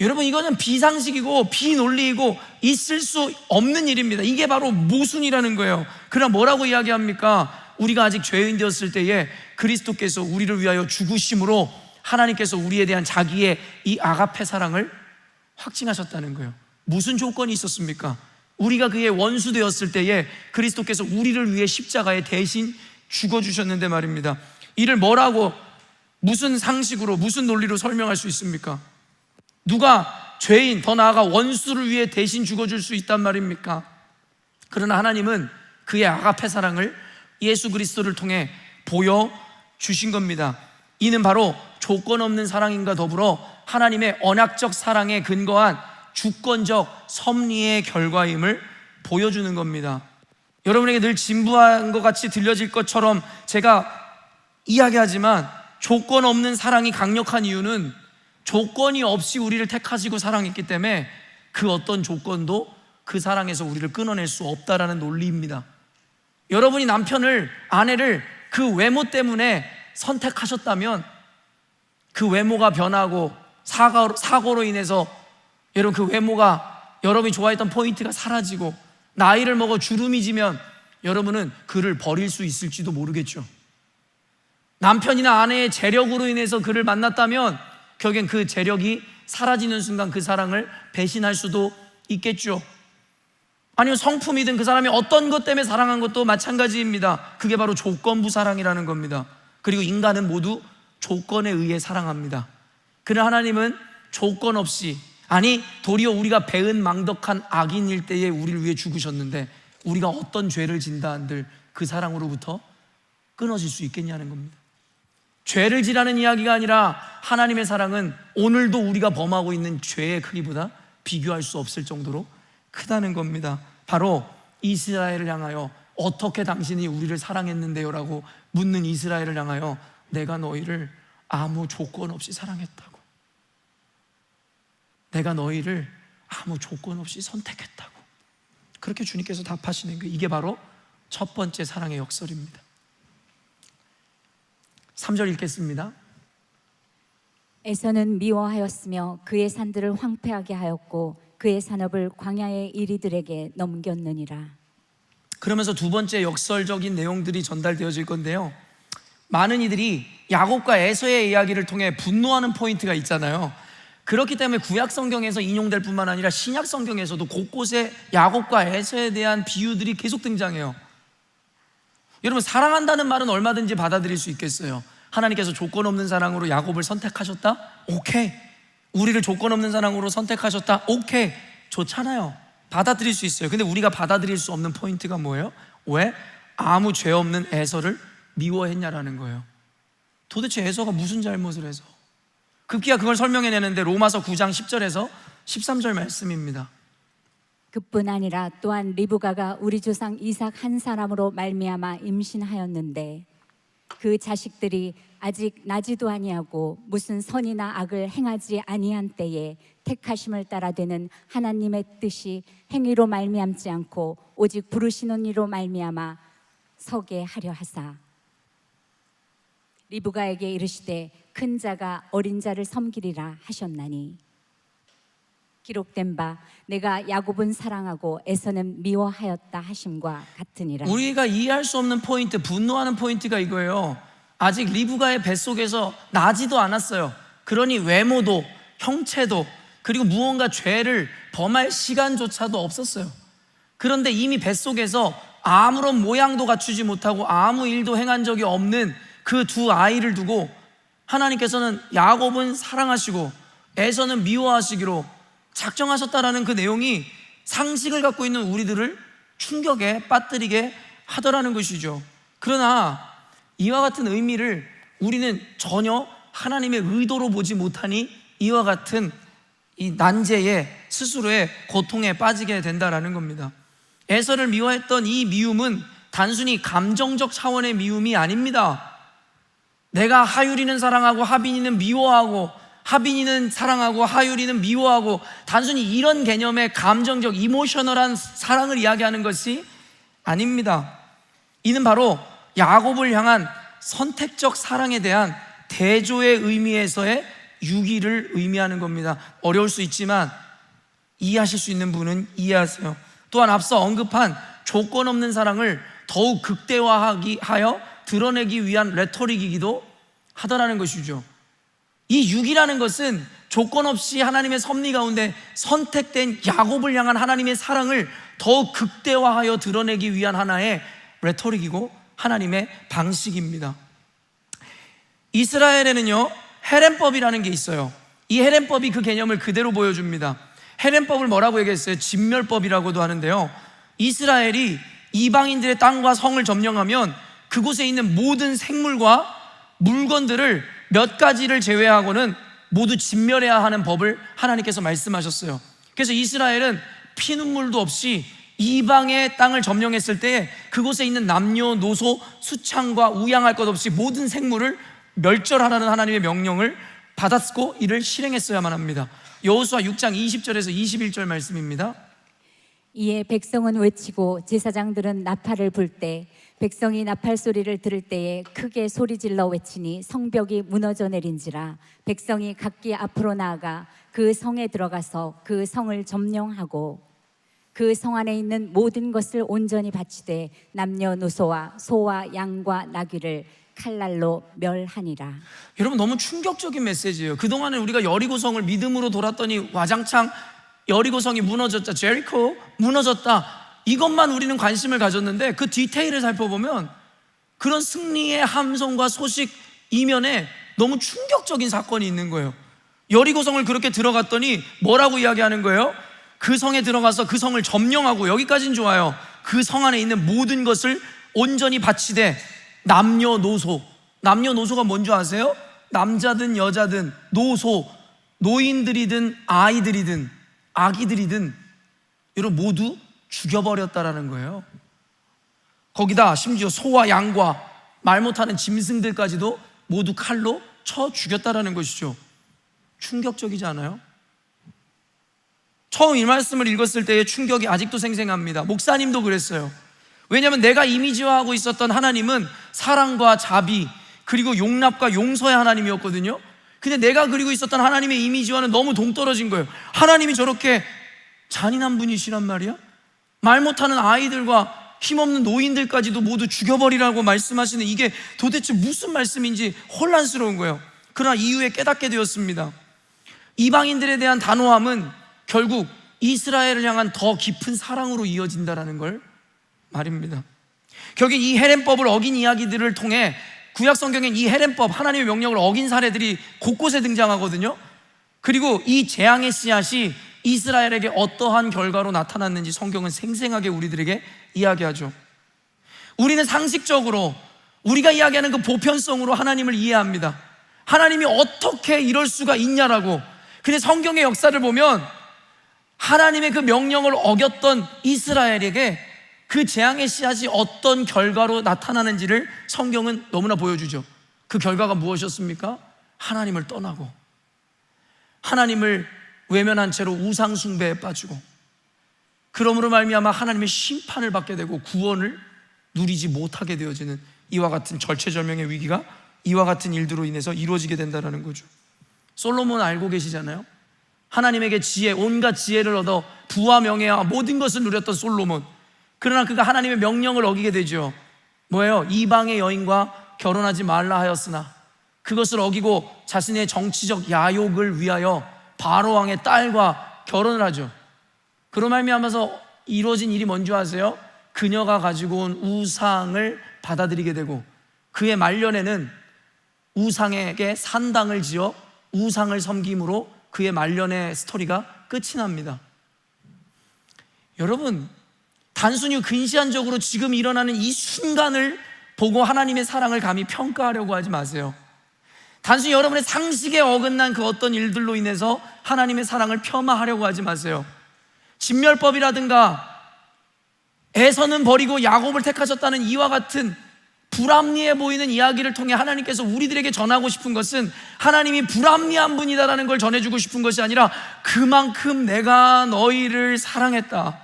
여러분, 이거는 비상식이고 비논리이고 있을 수 없는 일입니다. 이게 바로 모순이라는 거예요. 그러나 뭐라고 이야기합니까? 우리가 아직 죄인 되었을 때에 그리스도께서 우리를 위하여 죽으심으로 하나님께서 우리에 대한 자기의 이 아가페 사랑을 확증하셨다는 거예요. 무슨 조건이 있었습니까? 우리가 그의 원수 되었을 때에 그리스도께서 우리를 위해 십자가에 대신 죽어주셨는데 말입니다. 이를 뭐라고, 무슨 상식으로, 무슨 논리로 설명할 수 있습니까? 누가 죄인, 더 나아가 원수를 위해 대신 죽어줄 수 있단 말입니까? 그러나 하나님은 그의 아가페 사랑을 예수 그리스도를 통해 보여주신 겁니다. 이는 바로 조건 없는 사랑인가 더불어 하나님의 언약적 사랑에 근거한 주권적 섭리의 결과임을 보여주는 겁니다. 여러분에게 늘 진부한 것 같이 들려질 것처럼 제가 이야기하지만 조건 없는 사랑이 강력한 이유는 조건이 없이 우리를 택하시고 사랑했기 때문에 그 어떤 조건도 그 사랑에서 우리를 끊어낼 수 없다라는 논리입니다. 여러분이 남편을, 아내를 그 외모 때문에 선택하셨다면 그 외모가 변하고 사고로 인해서 여러분 그 외모가, 여러분이 좋아했던 포인트가 사라지고 나이를 먹어 주름이 지면 여러분은 그를 버릴 수 있을지도 모르겠죠. 남편이나 아내의 재력으로 인해서 그를 만났다면 결국엔 그 재력이 사라지는 순간 그 사랑을 배신할 수도 있겠죠. 아니면 성품이든 그 사람이 어떤 것 때문에 사랑한 것도 마찬가지입니다. 그게 바로 조건부 사랑이라는 겁니다. 그리고 인간은 모두 조건에 의해 사랑합니다. 그러나 하나님은 조건 없이, 아니 도리어 우리가 배은망덕한 악인일 때에 우리를 위해 죽으셨는데 우리가 어떤 죄를 진다 한들 그 사랑으로부터 끊어질 수 있겠냐는 겁니다. 죄를 지라는 이야기가 아니라 하나님의 사랑은 오늘도 우리가 범하고 있는 죄의 크기보다 비교할 수 없을 정도로 크다는 겁니다. 바로 이스라엘을 향하여 어떻게 당신이 우리를 사랑했는데요? 라고 묻는 이스라엘을 향하여 내가 너희를 아무 조건 없이 사랑했다고. 내가 너희를 아무 조건 없이 선택했다고. 그렇게 주님께서 답하시는 거, 이게 바로 첫 번째 사랑의 역설입니다. 3절 읽겠습니다. 에서는 미워하였으며 그의 산들을 황폐하게 하였고 그의 산업을 광야의 이리들에게 넘겼느니라. 그러면서 두 번째 역설적인 내용들이 전달되어질 건데요, 많은 이들이 야곱과 에서의 이야기를 통해 분노하는 포인트가 있잖아요. 그렇기 때문에 구약 성경에서 인용될 뿐만 아니라 신약 성경에서도 곳곳에 야곱과 에서에 대한 비유들이 계속 등장해요. 여러분, 사랑한다는 말은 얼마든지 받아들일 수 있겠어요. 하나님께서 조건 없는 사랑으로 야곱을 선택하셨다? 오케이. 우리를 조건 없는 사랑으로 선택하셨다? 오케이. 좋잖아요. 받아들일 수 있어요. 근데 우리가 받아들일 수 없는 포인트가 뭐예요? 왜 아무 죄 없는 에서를 미워했냐라는 거예요. 도대체 에서가 무슨 잘못을 해서? 급기야 그걸 설명해내는데 로마서 9장 10절에서 13절 말씀입니다. 그뿐 아니라 또한 리브가가 우리 조상 이삭 한 사람으로 말미암아 임신하였는데 그 자식들이 아직 나지도 아니하고 무슨 선이나 악을 행하지 아니한 때에 택하심을 따라 되는 하나님의 뜻이 행위로 말미암지 않고 오직 부르시는 이로 말미암아 서게 하려 하사 리브가에게 이르시되 큰 자가 어린 자를 섬기리라 하셨나니 기록된 바 내가 야곱은 사랑하고 에서는 미워하였다 하심과 같으니라. 우리가 이해할 수 없는 포인트, 분노하는 포인트가 이거예요. 아직 리브가의 뱃속에서 나지도 않았어요. 그러니 외모도 형체도 그리고 무언가 죄를 범할 시간조차도 없었어요. 그런데 이미 뱃속에서 아무런 모양도 갖추지 못하고 아무 일도 행한 적이 없는 그 두 아이를 두고 하나님께서는 야곱은 사랑하시고 에서는 미워하시기로 작정하셨다라는 그 내용이 상식을 갖고 있는 우리들을 충격에 빠뜨리게 하더라는 것이죠. 그러나 이와 같은 의미를 우리는 전혀 하나님의 의도로 보지 못하니 이와 같은 이 난제에 스스로의 고통에 빠지게 된다라는 겁니다. 에서를 미워했던 이 미움은 단순히 감정적 차원의 미움이 아닙니다. 내가 하율이는 사랑하고 하빈이는 미워하고 하빈이는 사랑하고 하율이는 미워하고 단순히 이런 개념의 감정적 이모셔널한 사랑을 이야기하는 것이 아닙니다. 이는 바로 야곱을 향한 선택적 사랑에 대한 대조의 의미에서의 유기를 의미하는 겁니다. 어려울 수 있지만 이해하실 수 있는 분은 이해하세요. 또한 앞서 언급한 조건 없는 사랑을 더욱 극대화하여 드러내기 위한 레토릭이기도 하더라는 것이죠. 이 육이라는 것은 조건 없이 하나님의 섭리 가운데 선택된 야곱을 향한 하나님의 사랑을 더욱 극대화하여 드러내기 위한 하나의 레토릭이고 하나님의 방식입니다. 이스라엘에는요 헤렘법이라는 게 있어요. 이 헤렘법이 그 개념을 그대로 보여줍니다. 헤렘법을 뭐라고 얘기했어요? 진멸법이라고도 하는데요, 이스라엘이 이방인들의 땅과 성을 점령하면 그곳에 있는 모든 생물과 물건들을 몇 가지를 제외하고는 모두 진멸해야 하는 법을 하나님께서 말씀하셨어요. 그래서 이스라엘은 피눈물도 없이 이방의 땅을 점령했을 때 그곳에 있는 남녀노소 수창과 우양할 것 없이 모든 생물을 멸절하라는 하나님의 명령을 받았고 이를 실행했어야만 합니다. 여호수아 6장 20절에서 21절 말씀입니다. 이에 백성은 외치고 제사장들은 나팔을 불 때 백성이 나팔 소리를 들을 때에 크게 소리질러 외치니 성벽이 무너져 내린지라. 백성이 각기 앞으로 나아가 그 성에 들어가서 그 성을 점령하고 그 성 안에 있는 모든 것을 온전히 바치되 남녀노소와 소와 양과 나귀를 칼날로 멸하니라. 여러분, 너무 충격적인 메시지예요. 그동안에 우리가 여리고성을 믿음으로 돌았더니 와장창 여리고성이 무너졌다, 제리코 무너졌다, 이것만 우리는 관심을 가졌는데 그 디테일을 살펴보면 그런 승리의 함성과 소식 이면에 너무 충격적인 사건이 있는 거예요. 여리고성을 그렇게 들어갔더니 뭐라고 이야기하는 거예요? 그 성에 들어가서 그 성을 점령하고, 여기까지는 좋아요. 그 성 안에 있는 모든 것을 온전히 바치되 남녀노소가 뭔지 아세요? 남자든 여자든 노소, 노인들이든 아이들이든 아기들이든 여러분 모두 죽여버렸다라는 거예요. 거기다 심지어 소와 양과 말 못하는 짐승들까지도 모두 칼로 쳐 죽였다라는 것이죠. 충격적이지 않아요? 처음 이 말씀을 읽었을 때의 충격이 아직도 생생합니다. 목사님도 그랬어요. 왜냐하면 내가 이미지화하고 있었던 하나님은 사랑과 자비 그리고 용납과 용서의 하나님이었거든요. 근데 내가 그리고 있었던 하나님의 이미지와는 너무 동떨어진 거예요. 하나님이 저렇게 잔인한 분이시란 말이야? 말 못하는 아이들과 힘없는 노인들까지도 모두 죽여버리라고 말씀하시는 이게 도대체 무슨 말씀인지 혼란스러운 거예요. 그러나 이후에 깨닫게 되었습니다. 이방인들에 대한 단호함은 결국 이스라엘을 향한 더 깊은 사랑으로 이어진다라는 걸 말입니다. 결국 이 헤렘법을 어긴 이야기들을 통해 구약 성경엔 이 헤렘법, 하나님의 명령을 어긴 사례들이 곳곳에 등장하거든요. 그리고 이 재앙의 씨앗이 이스라엘에게 어떠한 결과로 나타났는지 성경은 생생하게 우리들에게 이야기하죠. 우리는 상식적으로 우리가 이야기하는 그 보편성으로 하나님을 이해합니다. 하나님이 어떻게 이럴 수가 있냐라고. 근데 성경의 역사를 보면 하나님의 그 명령을 어겼던 이스라엘에게 그 재앙의 씨앗이 어떤 결과로 나타나는지를 성경은 너무나 보여주죠. 그 결과가 무엇이었습니까? 하나님을 떠나고 하나님을 외면한 채로 우상 숭배에 빠지고, 그러므로 말미암아 하나님의 심판을 받게 되고 구원을 누리지 못하게 되어지는 이와 같은 절체절명의 위기가 이와 같은 일들로 인해서 이루어지게 된다는 거죠. 솔로몬 알고 계시잖아요. 하나님에게 지혜, 온갖 지혜를 얻어 부와 명예와 모든 것을 누렸던 솔로몬. 그러나 그가 하나님의 명령을 어기게 되죠. 뭐예요? 이방의 여인과 결혼하지 말라 하였으나 그것을 어기고 자신의 정치적 야욕을 위하여 바로 왕의 딸과 결혼을 하죠. 그로 말미암아서 이루어진 일이 뭔지 아세요? 그녀가 가지고 온 우상을 받아들이게 되고 그의 말년에는 우상에게 산당을 지어 우상을 섬김으로 그의 말년의 스토리가 끝이 납니다. 여러분, 단순히 근시안적으로 지금 일어나는 이 순간을 보고 하나님의 사랑을 감히 평가하려고 하지 마세요. 단순히 여러분의 상식에 어긋난 그 어떤 일들로 인해서 하나님의 사랑을 폄하하려고 하지 마세요. 진멸법이라든가 에서는 버리고 야곱을 택하셨다는 이와 같은 불합리해 보이는 이야기를 통해 하나님께서 우리들에게 전하고 싶은 것은 하나님이 불합리한 분이다라는 걸 전해주고 싶은 것이 아니라 그만큼 내가 너희를 사랑했다,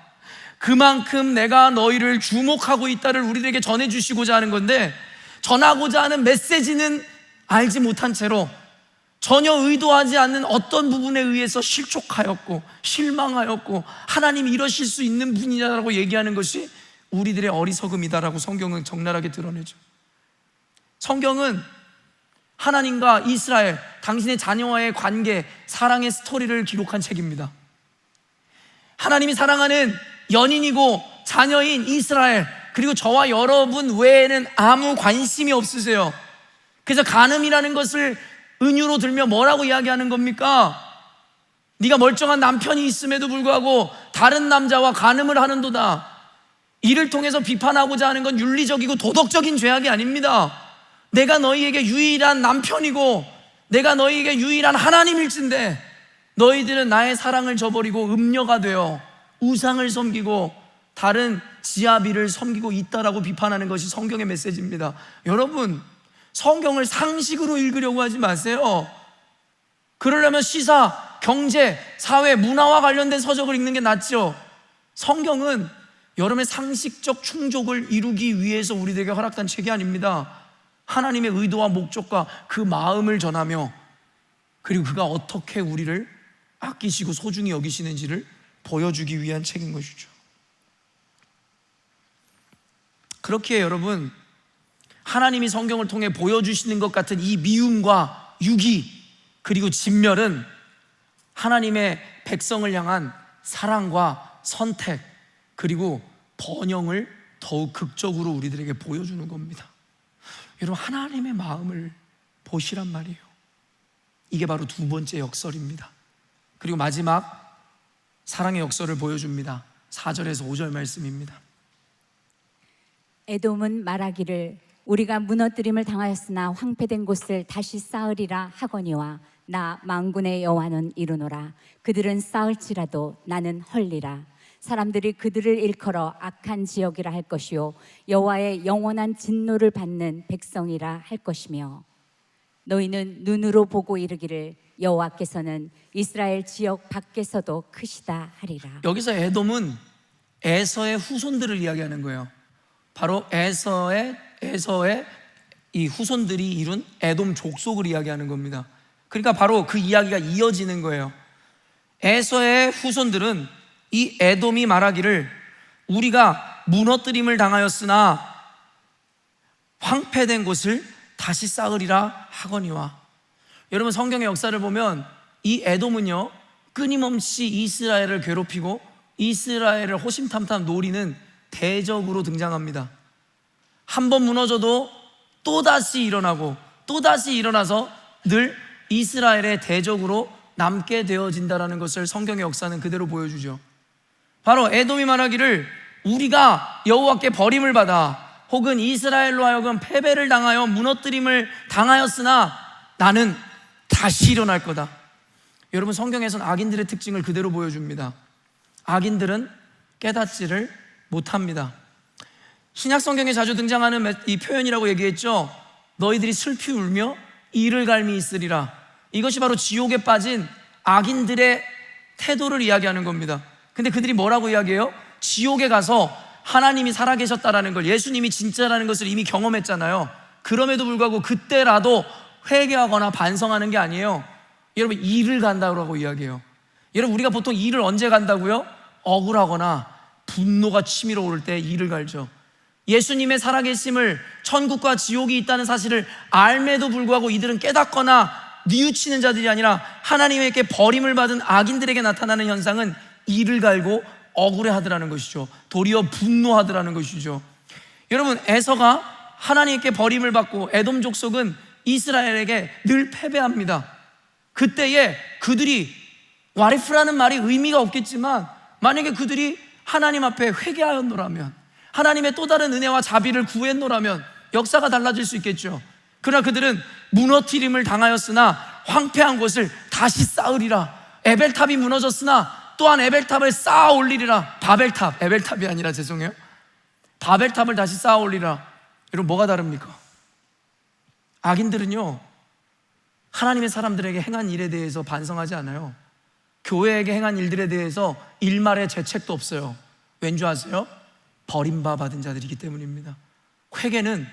그만큼 내가 너희를 주목하고 있다를 우리들에게 전해주시고자 하는 건데, 전하고자 하는 메시지는 알지 못한 채로 전혀 의도하지 않는 어떤 부분에 의해서 실족하였고 실망하였고 하나님이 이러실 수 있는 분이라고 얘기하는 것이 우리들의 어리석음이다라고 성경은 적나라하게 드러내죠. 성경은 하나님과 이스라엘, 당신의 자녀와의 관계, 사랑의 스토리를 기록한 책입니다. 하나님이 사랑하는 연인이고 자녀인 이스라엘, 그리고 저와 여러분 외에는 아무 관심이 없으세요. 그래서 간음이라는 것을 은유로 들며 뭐라고 이야기하는 겁니까? 네가 멀쩡한 남편이 있음에도 불구하고 다른 남자와 간음을 하는도다. 이를 통해서 비판하고자 하는 건 윤리적이고 도덕적인 죄악이 아닙니다. 내가 너희에게 유일한 남편이고 내가 너희에게 유일한 하나님일진데 너희들은 나의 사랑을 저버리고 음녀가 되어 우상을 섬기고 다른 지아비를 섬기고 있다라고 비판하는 것이 성경의 메시지입니다. 여러분, 성경을 상식으로 읽으려고 하지 마세요. 그러려면 시사, 경제, 사회, 문화와 관련된 서적을 읽는 게 낫죠. 성경은 여러분의 상식적 충족을 이루기 위해서 우리들에게 허락된 책이 아닙니다. 하나님의 의도와 목적과 그 마음을 전하며 그리고 그가 어떻게 우리를 아끼시고 소중히 여기시는지를 보여주기 위한 책인 것이죠. 그렇기에 여러분, 하나님이 성경을 통해 보여주시는 것 같은 이 미움과 유기 그리고 진멸은 하나님의 백성을 향한 사랑과 선택 그리고 번영을 더욱 극적으로 우리들에게 보여주는 겁니다. 여러분, 하나님의 마음을 보시란 말이에요. 이게 바로 두 번째 역설입니다. 그리고 마지막 사랑의 역설을 보여줍니다. 4절에서 5절 말씀입니다. 에돔은 말하기를 우리가 무너뜨림을 당하였으나 황폐된 곳을 다시 쌓으리라 하거니와 나 만군의 여호와는 이르노라. 그들은 쌓을지라도 나는 헐리라. 사람들이 그들을 일컬어 악한 지역이라 할 것이요 여호와의 영원한 진노를 받는 백성이라 할 것이며. 너희는 눈으로 보고 이르기를 여호와께서는 이스라엘 지역 밖에서도 크시다 하리라. 여기서 에돔은 에서의 후손들을 이야기하는 거예요. 바로 에서의 이 후손들이 이룬 에돔 족속을 이야기하는 겁니다. 그러니까 바로 그 이야기가 이어지는 거예요. 에서의 후손들은 이 에돔이 말하기를 우리가 무너뜨림을 당하였으나 황폐된 곳을 다시 쌓으리라 하거니와. 여러분, 성경의 역사를 보면 이 에돔은요, 끊임없이 이스라엘을 괴롭히고 이스라엘을 호심탐탐 노리는 대적으로 등장합니다. 한번 무너져도 또다시 일어나고 또다시 일어나서 늘 이스라엘의 대적으로 남게 되어진다는 것을 성경의 역사는 그대로 보여주죠. 바로 에돔이 말하기를 우리가 여호와께 버림을 받아 혹은 이스라엘로 하여금 패배를 당하여 무너뜨림을 당하였으나 나는 다시 일어날 거다. 여러분, 성경에서는 악인들의 특징을 그대로 보여줍니다. 악인들은 깨닫지를 못합니다. 신약 성경에 자주 등장하는 이 표현이라고 얘기했죠. 너희들이 슬피 울며 이를 갈미 있으리라. 이것이 바로 지옥에 빠진 악인들의 태도를 이야기하는 겁니다. 근데 그들이 뭐라고 이야기해요? 지옥에 가서 하나님이 살아계셨다라는 걸, 예수님이 진짜라는 것을 이미 경험했잖아요. 그럼에도 불구하고 그때라도 회개하거나 반성하는 게 아니에요. 여러분, 이를 간다고 이야기해요. 여러분, 우리가 보통 이를 언제 간다고요? 억울하거나 분노가 치밀어 오를 때 이를 갈죠. 예수님의 살아계심을, 천국과 지옥이 있다는 사실을 알매도 불구하고 이들은 깨닫거나 뉘우치는 자들이 아니라 하나님에게 버림을 받은 악인들에게 나타나는 현상은 이를 갈고 억울해하더라는 것이죠. 도리어 분노하더라는 것이죠. 여러분, 에서가 하나님께 버림을 받고 에돔 족속은 이스라엘에게 늘 패배합니다. 그때에 그들이 와리프라는 말이 의미가 없겠지만 만약에 그들이 하나님 앞에 회개하였노라면, 하나님의 또 다른 은혜와 자비를 구했노라면 역사가 달라질 수 있겠죠. 그러나 그들은 무너뜨림을 당하였으나 황폐한 곳을 다시 쌓으리라. 에벨탑이 무너졌으나 또한 에벨탑을 쌓아 올리리라. 바벨탑, 에벨탑이 아니라 죄송해요. 바벨탑을 다시 쌓아 올리라. 여러분, 뭐가 다릅니까? 악인들은요, 하나님의 사람들에게 행한 일에 대해서 반성하지 않아요. 교회에게 행한 일들에 대해서 일말의 죄책도 없어요. 왠지 아세요? 버림받은 자들이기 때문입니다. 회개는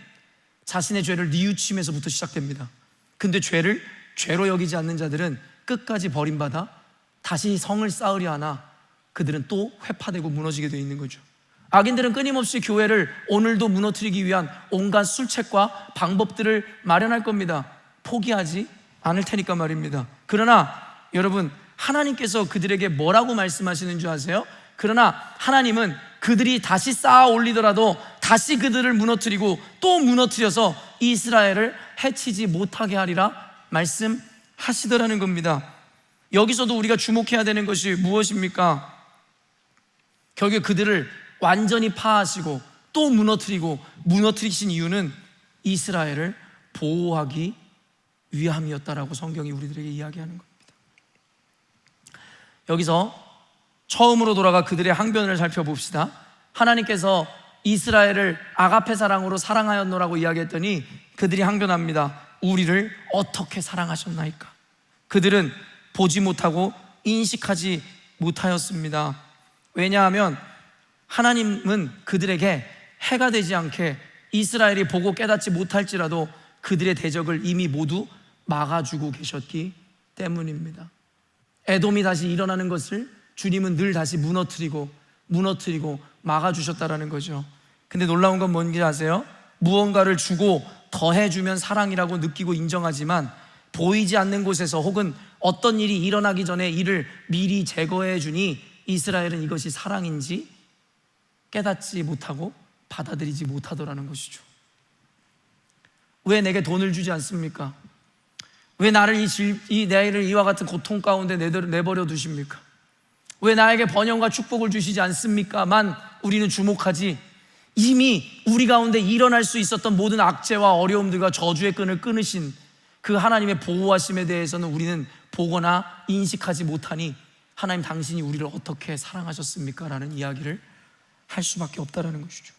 자신의 죄를 뉘우침에서부터 시작됩니다. 근데 죄를 죄로 여기지 않는 자들은 끝까지 버림받아 다시 성을 쌓으려 하나 그들은 또 회파되고 무너지게 되어 있는 거죠. 악인들은 끊임없이 교회를 오늘도 무너뜨리기 위한 온갖 술책과 방법들을 마련할 겁니다. 포기하지 않을 테니까 말입니다. 그러나 여러분, 하나님께서 그들에게 뭐라고 말씀하시는 줄 아세요? 그러나 하나님은 그들이 다시 쌓아 올리더라도 다시 그들을 무너뜨리고 또 무너뜨려서 이스라엘을 해치지 못하게 하리라 말씀하시더라는 겁니다. 여기서도 우리가 주목해야 되는 것이 무엇입니까? 결국 그들을 완전히 파하시고 또 무너뜨리고 무너뜨리신 이유는 이스라엘을 보호하기 위함이었다라고 성경이 우리들에게 이야기하는 겁니다. 여기서 처음으로 돌아가 그들의 항변을 살펴봅시다. 하나님께서 이스라엘을 아가페 사랑으로 사랑하였노라고 이야기했더니 그들이 항변합니다. 우리를 어떻게 사랑하셨나이까? 그들은 보지 못하고 인식하지 못하였습니다. 왜냐하면 하나님은 그들에게 해가 되지 않게 이스라엘이 보고 깨닫지 못할지라도 그들의 대적을 이미 모두 막아주고 계셨기 때문입니다. 에돔이 다시 일어나는 것을 주님은 늘 다시 무너뜨리고 막아주셨다라는 거죠. 근데 놀라운 건 뭔지 아세요? 무언가를 주고 더해주면 사랑이라고 느끼고 인정하지만 보이지 않는 곳에서 혹은 어떤 일이 일어나기 전에 이를 미리 제거해 주니 이스라엘은 이것이 사랑인지 깨닫지 못하고 받아들이지 못하더라는 것이죠. 왜 내게 돈을 주지 않습니까? 왜 나를 내를 이와 같은 고통 가운데 내버려 두십니까? 왜 나에게 번영과 축복을 주시지 않습니까?만 우리는 주목하지, 이미 우리 가운데 일어날 수 있었던 모든 악재와 어려움들과 저주의 끈을 끊으신 그 하나님의 보호하심에 대해서는 우리는 보거나 인식하지 못하니 하나님 당신이 우리를 어떻게 사랑하셨습니까? 라는 이야기를 할 수밖에 없다는 것이죠.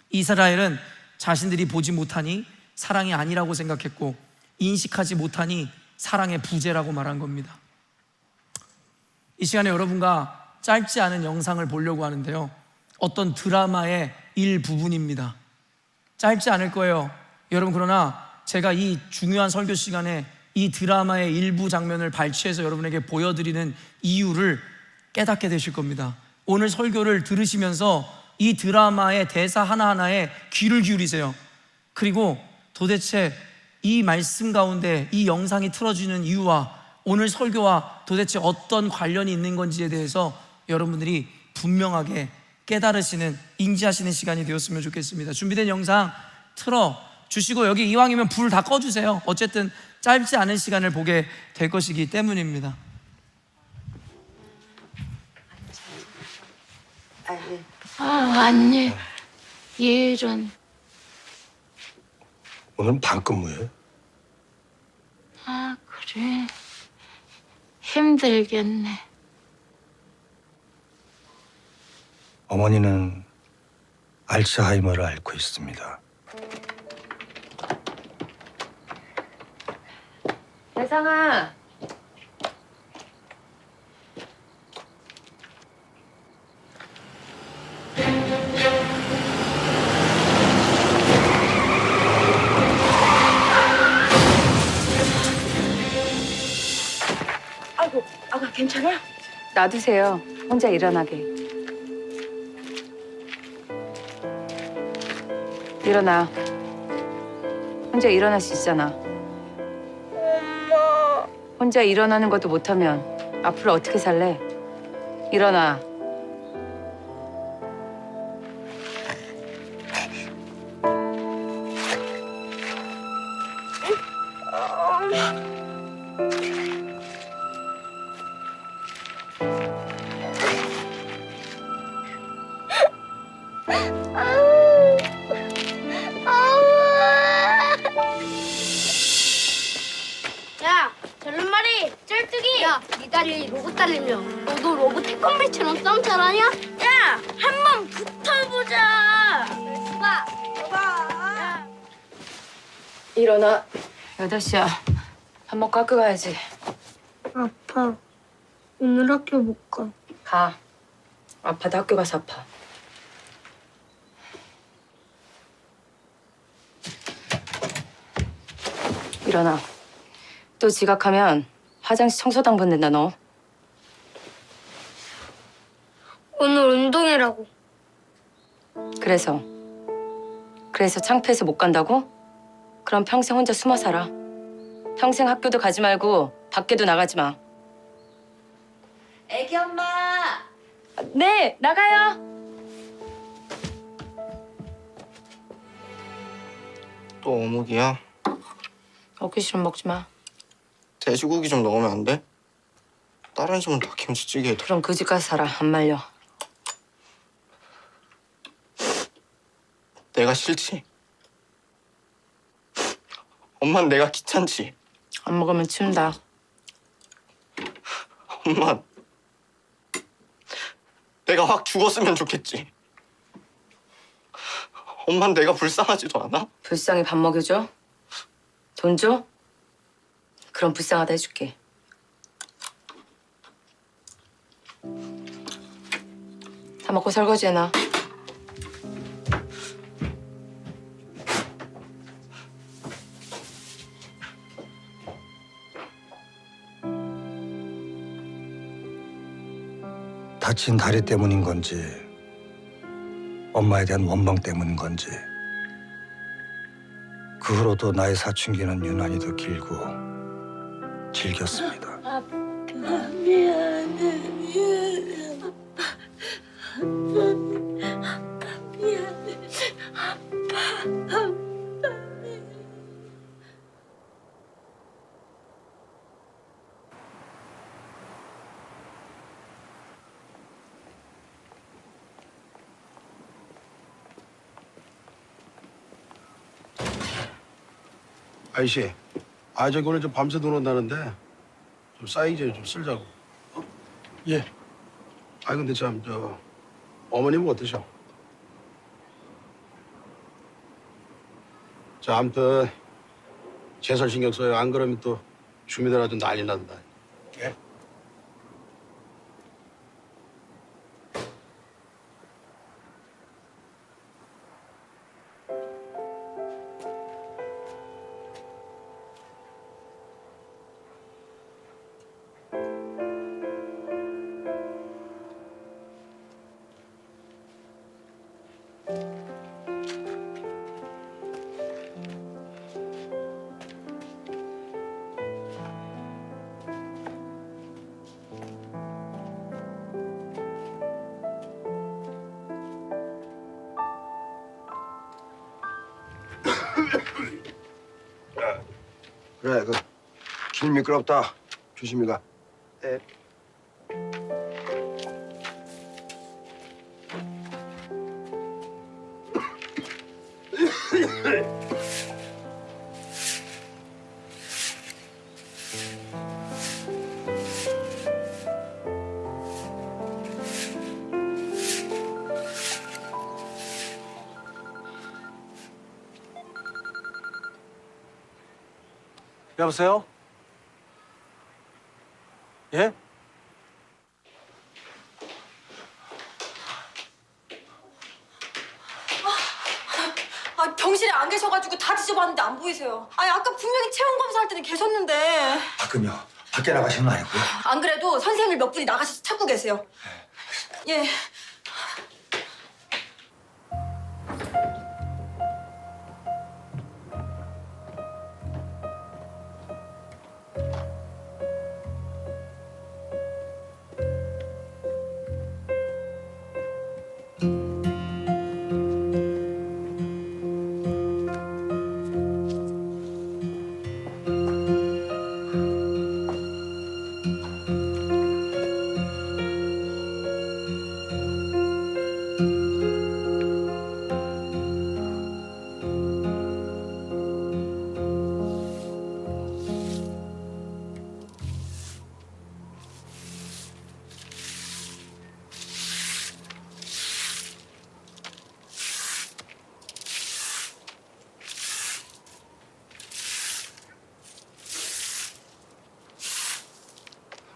이스라엘은 자신들이 보지 못하니 사랑이 아니라고 생각했고 인식하지 못하니 사랑의 부재라고 말한 겁니다. 이 시간에 여러분과 짧지 않은 영상을 보려고 하는데요, 어떤 드라마의 일부분입니다. 짧지 않을 거예요, 여러분. 그러나 제가 이 중요한 설교 시간에 이 드라마의 일부 장면을 발췌해서 여러분에게 보여드리는 이유를 깨닫게 되실 겁니다. 오늘 설교를 들으시면서 이 드라마의 대사 하나하나에 귀를 기울이세요. 그리고 도대체 이 말씀 가운데 이 영상이 틀어지는 이유와 오늘 설교와 도대체 어떤 관련이 있는 건지에 대해서 여러분들이 분명하게 깨달으시는, 인지하시는 시간이 되었으면 좋겠습니다. 준비된 영상 틀어 주시고, 여기 이왕이면 불 다 꺼주세요. 어쨌든 짧지 않은 시간을 보게 될 것이기 때문입니다. 아니, 이런. 오늘은 반근무예요. 아, 그래. 힘들겠네. 어머니는 알츠하이머를 앓고 있습니다. 대상아. 아이고, 아가 괜찮아? 놔두세요. 혼자 일어나게. 일어나. 혼자 일어날 수 있잖아. 엄마. 혼자 일어나는 것도 못하면 앞으로 어떻게 살래? 일어나. 야, 절름말이 쩔뚝이. 야, 네 다리 로봇 다리며. 너도 로봇 태권브이처럼 싸움 잘하냐? 야, 한번 붙어보자. 수바, 수바. 일어나. 8시야. 밥 먹고 학교 가야지. 아파. 오늘 학교 못 가. 가. 아파도 학교 가서 아파. 일어나. 또 지각하면 화장실 청소 당번된다 너. 오늘 운동회라고. 그래서 창피해서 못 간다고? 그럼 평생 혼자 숨어 살아. 평생 학교도 가지 말고 밖에도 나가지 마. 애기 엄마. 네, 나가요. 또 어묵이야? 먹기 싫으면 먹지 마. 돼지고기 좀 넣으면 안 돼? 다른 집은 다 김치찌개 해도. 그럼 그 집 가서 살아. 안 말려. 내가 싫지? 엄만 내가 귀찮지? 안 먹으면 치운다. 엄마, 내가 확 죽었으면 좋겠지. 엄만 내가 불쌍하지도 않아? 불쌍히 밥 먹여줘? 돈 줘? 그럼 불쌍하다 해줄게. 다 먹고 설거지 해놔. 다친 다리 때문인 건지 엄마에 대한 원망 때문인 건지 그 후로도 나의 사춘기는 유난히 더 길고 질겼습니다. 아이씨, 저기 오늘 좀 밤새 들어온다는데 좀 사이즈 좀 쓸자고. 예. 근데 참 어머님은 어떠셔? 자, 아무튼 제설 신경 써요. 안 그러면 또 주민들 아주 난리 난다. 예? 그래, 길 미끄럽다. 조심히 가. 네. 여보세요? 예? 병실에 안 계셔가지고 다 뒤져봤는데 안 보이세요. 아니 아까 분명히 체온 검사할 때는 계셨는데. 가끔요. 밖에 나가시는 거 아니고요. 안 그래도 선생님들 몇 분이 나가셔서 찾고 계세요. 예.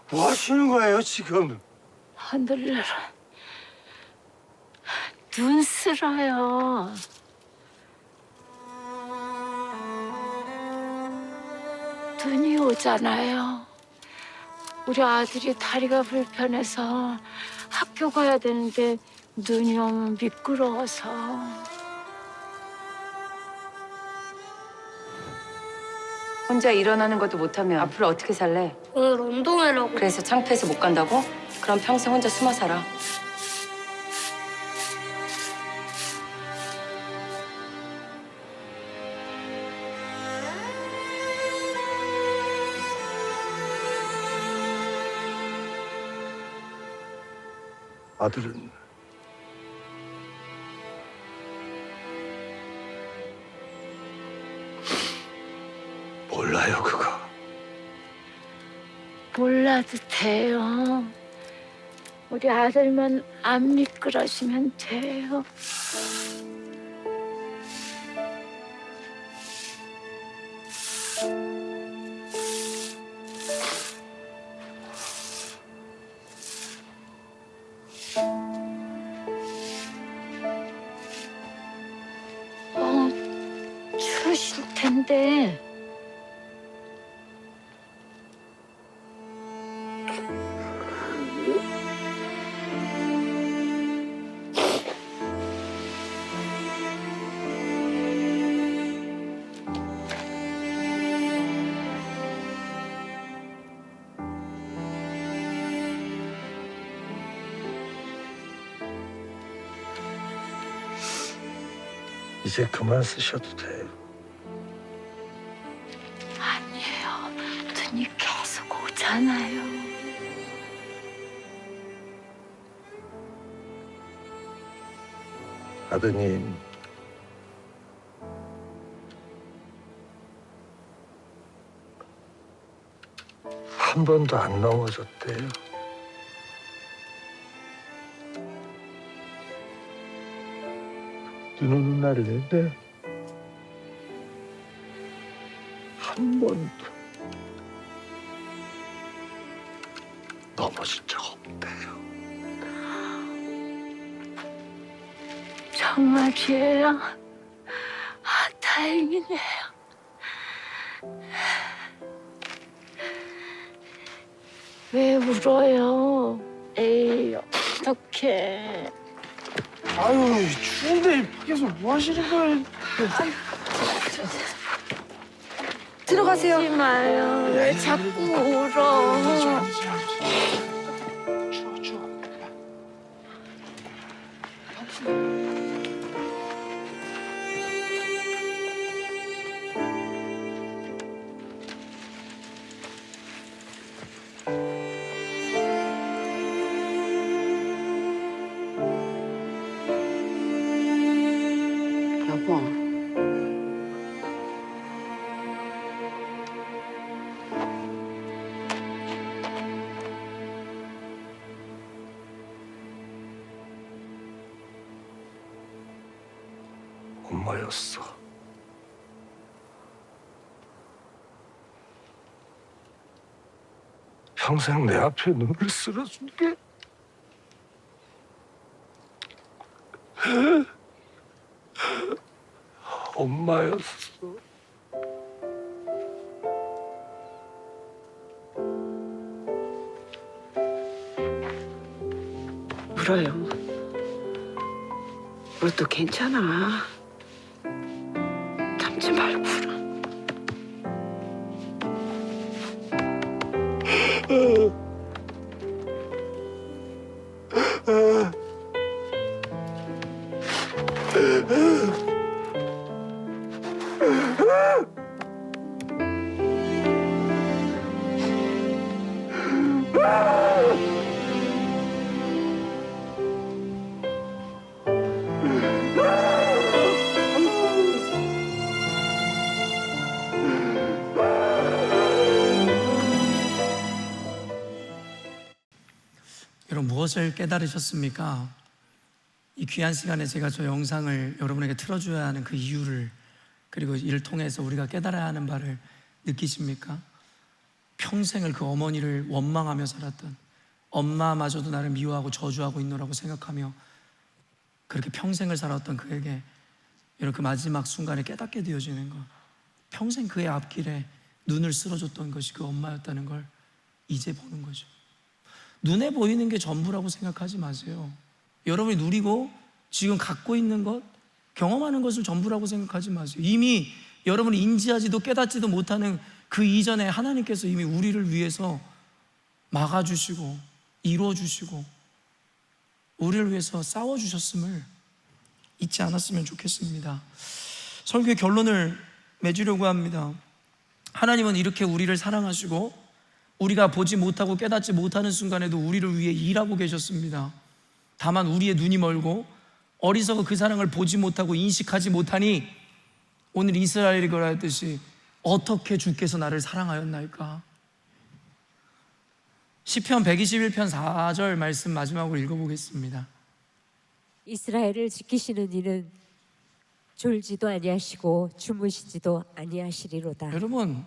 뭐 하시는 거예요, 지금? 하늘나라 눈 쓸어요. 눈이 오잖아요. 우리 아들이 다리가 불편해서 학교 가야 되는데 눈이 오면 미끄러워서. 혼자 일어나는 것도 못하면 앞으로 어떻게 살래? 오늘 운동회라고. 그래서 창피해서 못 간다고? 그럼 평생 혼자 숨어 살아. 아들은 몰라요, 그거. 몰라도 돼요. 우리 아들만 안 미끄러지면 돼요. 추우실 텐데. 이제 그만 쓰셔도 돼요. 아니에요. 눈이 계속 오잖아요. 아드님, 한 번도 안 넘어졌대요. 눈 오는 날을 낸대. 번도 넘어진 적 없대요. 정말이에요? 아, 다행이네요. 왜 울어요? 에이, 어떡해. 아유, 추운데 밖에서 뭐 하시는 거예요? 들어가세요. 울지 마요. 왜 자꾸 울어? 추워. 여보. 엄마였어. 평생 내 앞에 눈을 쓸어준 게 엄마였어. 울어요. 울어도 괜찮아. 참지 말고 울어. 여러분 무엇을 깨달으셨습니까? 이 귀한 시간에 제가 저 영상을 여러분에게 틀어줘야 하는 그 이유를, 그리고 이를 통해서 우리가 깨달아야 하는 바를 느끼십니까? 평생을 그 어머니를 원망하며 살았던, 엄마마저도 나를 미워하고 저주하고 있노라고 생각하며 그렇게 평생을 살았던 그에게 여러분 그 마지막 순간에 깨닫게 되어지는 것, 평생 그의 앞길에 눈을 쓸어줬던 것이 그 엄마였다는 걸 이제 보는 거죠. 눈에 보이는 게 전부라고 생각하지 마세요. 여러분이 누리고 지금 갖고 있는 것, 경험하는 것을 전부라고 생각하지 마세요. 이미 여러분이 인지하지도 깨닫지도 못하는 그 이전에 하나님께서 이미 우리를 위해서 막아주시고 이루어주시고 우리를 위해서 싸워주셨음을 잊지 않았으면 좋겠습니다. 설교의 결론을 맺으려고 합니다. 하나님은 이렇게 우리를 사랑하시고 우리가 보지 못하고 깨닫지 못하는 순간에도 우리를 위해 일하고 계셨습니다. 다만 우리의 눈이 멀고 어리석어 그 사랑을 보지 못하고 인식하지 못하니 오늘 이스라엘이 그러했듯이 어떻게 주께서 나를 사랑하였나이까. 시편 121편 4절 말씀 마지막으로 읽어보겠습니다. 이스라엘을 지키시는 이는 졸지도 아니하시고 주무시지도 아니하시리로다. 여러분,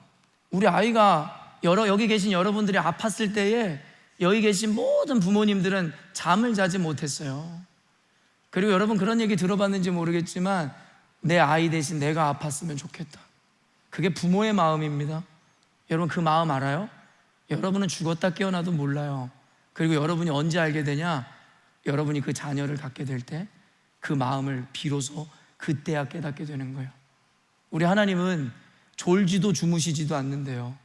우리 아이가 여기 계신 여러분들이 아팠을 때에 여기 계신 모든 부모님들은 잠을 자지 못했어요. 그리고 여러분 그런 얘기 들어봤는지 모르겠지만 내 아이 대신 내가 아팠으면 좋겠다. 그게 부모의 마음입니다. 여러분 그 마음 알아요? 여러분은 죽었다 깨어나도 몰라요. 그리고 여러분이 언제 알게 되냐? 여러분이 그 자녀를 갖게 될 때 그 마음을 비로소 그때야 깨닫게 되는 거예요. 우리 하나님은 졸지도 주무시지도 않는데요,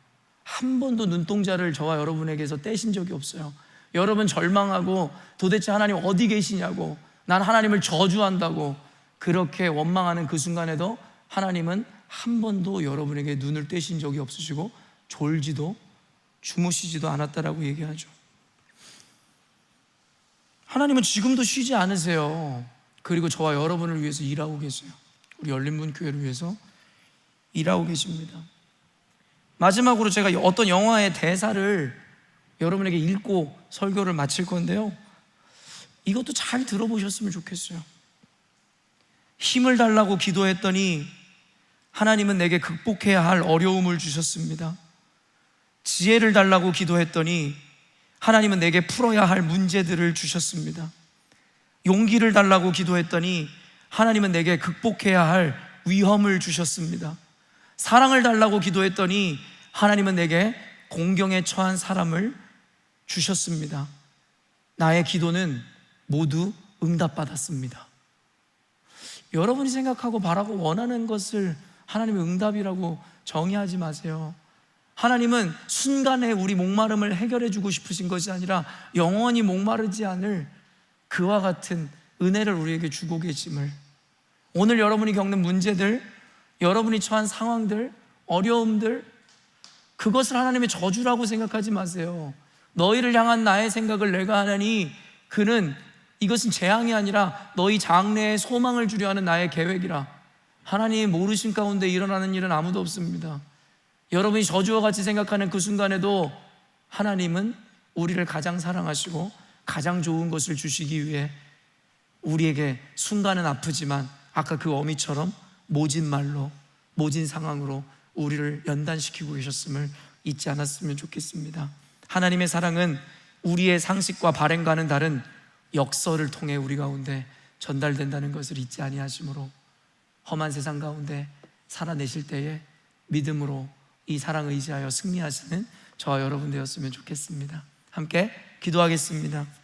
한 번도 눈동자를 저와 여러분에게서 떼신 적이 없어요. 여러분 절망하고 도대체 하나님 어디 계시냐고, 난 하나님을 저주한다고 그렇게 원망하는 그 순간에도 하나님은 한 번도 여러분에게 눈을 떼신 적이 없으시고 졸지도 주무시지도 않았다라고 얘기하죠. 하나님은 지금도 쉬지 않으세요. 그리고 저와 여러분을 위해서 일하고 계세요. 우리 열린문교회를 위해서 일하고 계십니다. 마지막으로 제가 어떤 영화의 대사를 여러분에게 읽고 설교를 마칠 건데요, 이것도 잘 들어보셨으면 좋겠어요. 힘을 달라고 기도했더니 하나님은 내게 극복해야 할 어려움을 주셨습니다. 지혜를 달라고 기도했더니 하나님은 내게 풀어야 할 문제들을 주셨습니다. 용기를 달라고 기도했더니 하나님은 내게 극복해야 할 위험을 주셨습니다. 사랑을 달라고 기도했더니 하나님은 내게 공경에 처한 사람을 주셨습니다. 나의 기도는 모두 응답받았습니다. 여러분이 생각하고 바라고 원하는 것을 하나님의 응답이라고 정의하지 마세요. 하나님은 순간에 우리 목마름을 해결해 주고 싶으신 것이 아니라 영원히 목마르지 않을 그와 같은 은혜를 우리에게 주고 계심을, 오늘 여러분이 겪는 문제들, 여러분이 처한 상황들, 어려움들, 그것을 하나님의 저주라고 생각하지 마세요. 너희를 향한 나의 생각을 내가 하나니 이것은 재앙이 아니라 너희 장래에 소망을 주려 하는 나의 계획이라. 하나님이 모르신 가운데 일어나는 일은 아무도 없습니다. 여러분이 저주와 같이 생각하는 그 순간에도 하나님은 우리를 가장 사랑하시고 가장 좋은 것을 주시기 위해 우리에게 순간은 아프지만 아까 그 어미처럼 모진 말로, 모진 상황으로 우리를 연단시키고 계셨음을 잊지 않았으면 좋겠습니다. 하나님의 사랑은 우리의 상식과 바램과는 다른 역설을 통해 우리 가운데 전달된다는 것을 잊지 아니하시므로 험한 세상 가운데 살아내실 때에 믿음으로 이 사랑을 의지하여 승리하시는 저와 여러분 되었으면 좋겠습니다. 함께 기도하겠습니다.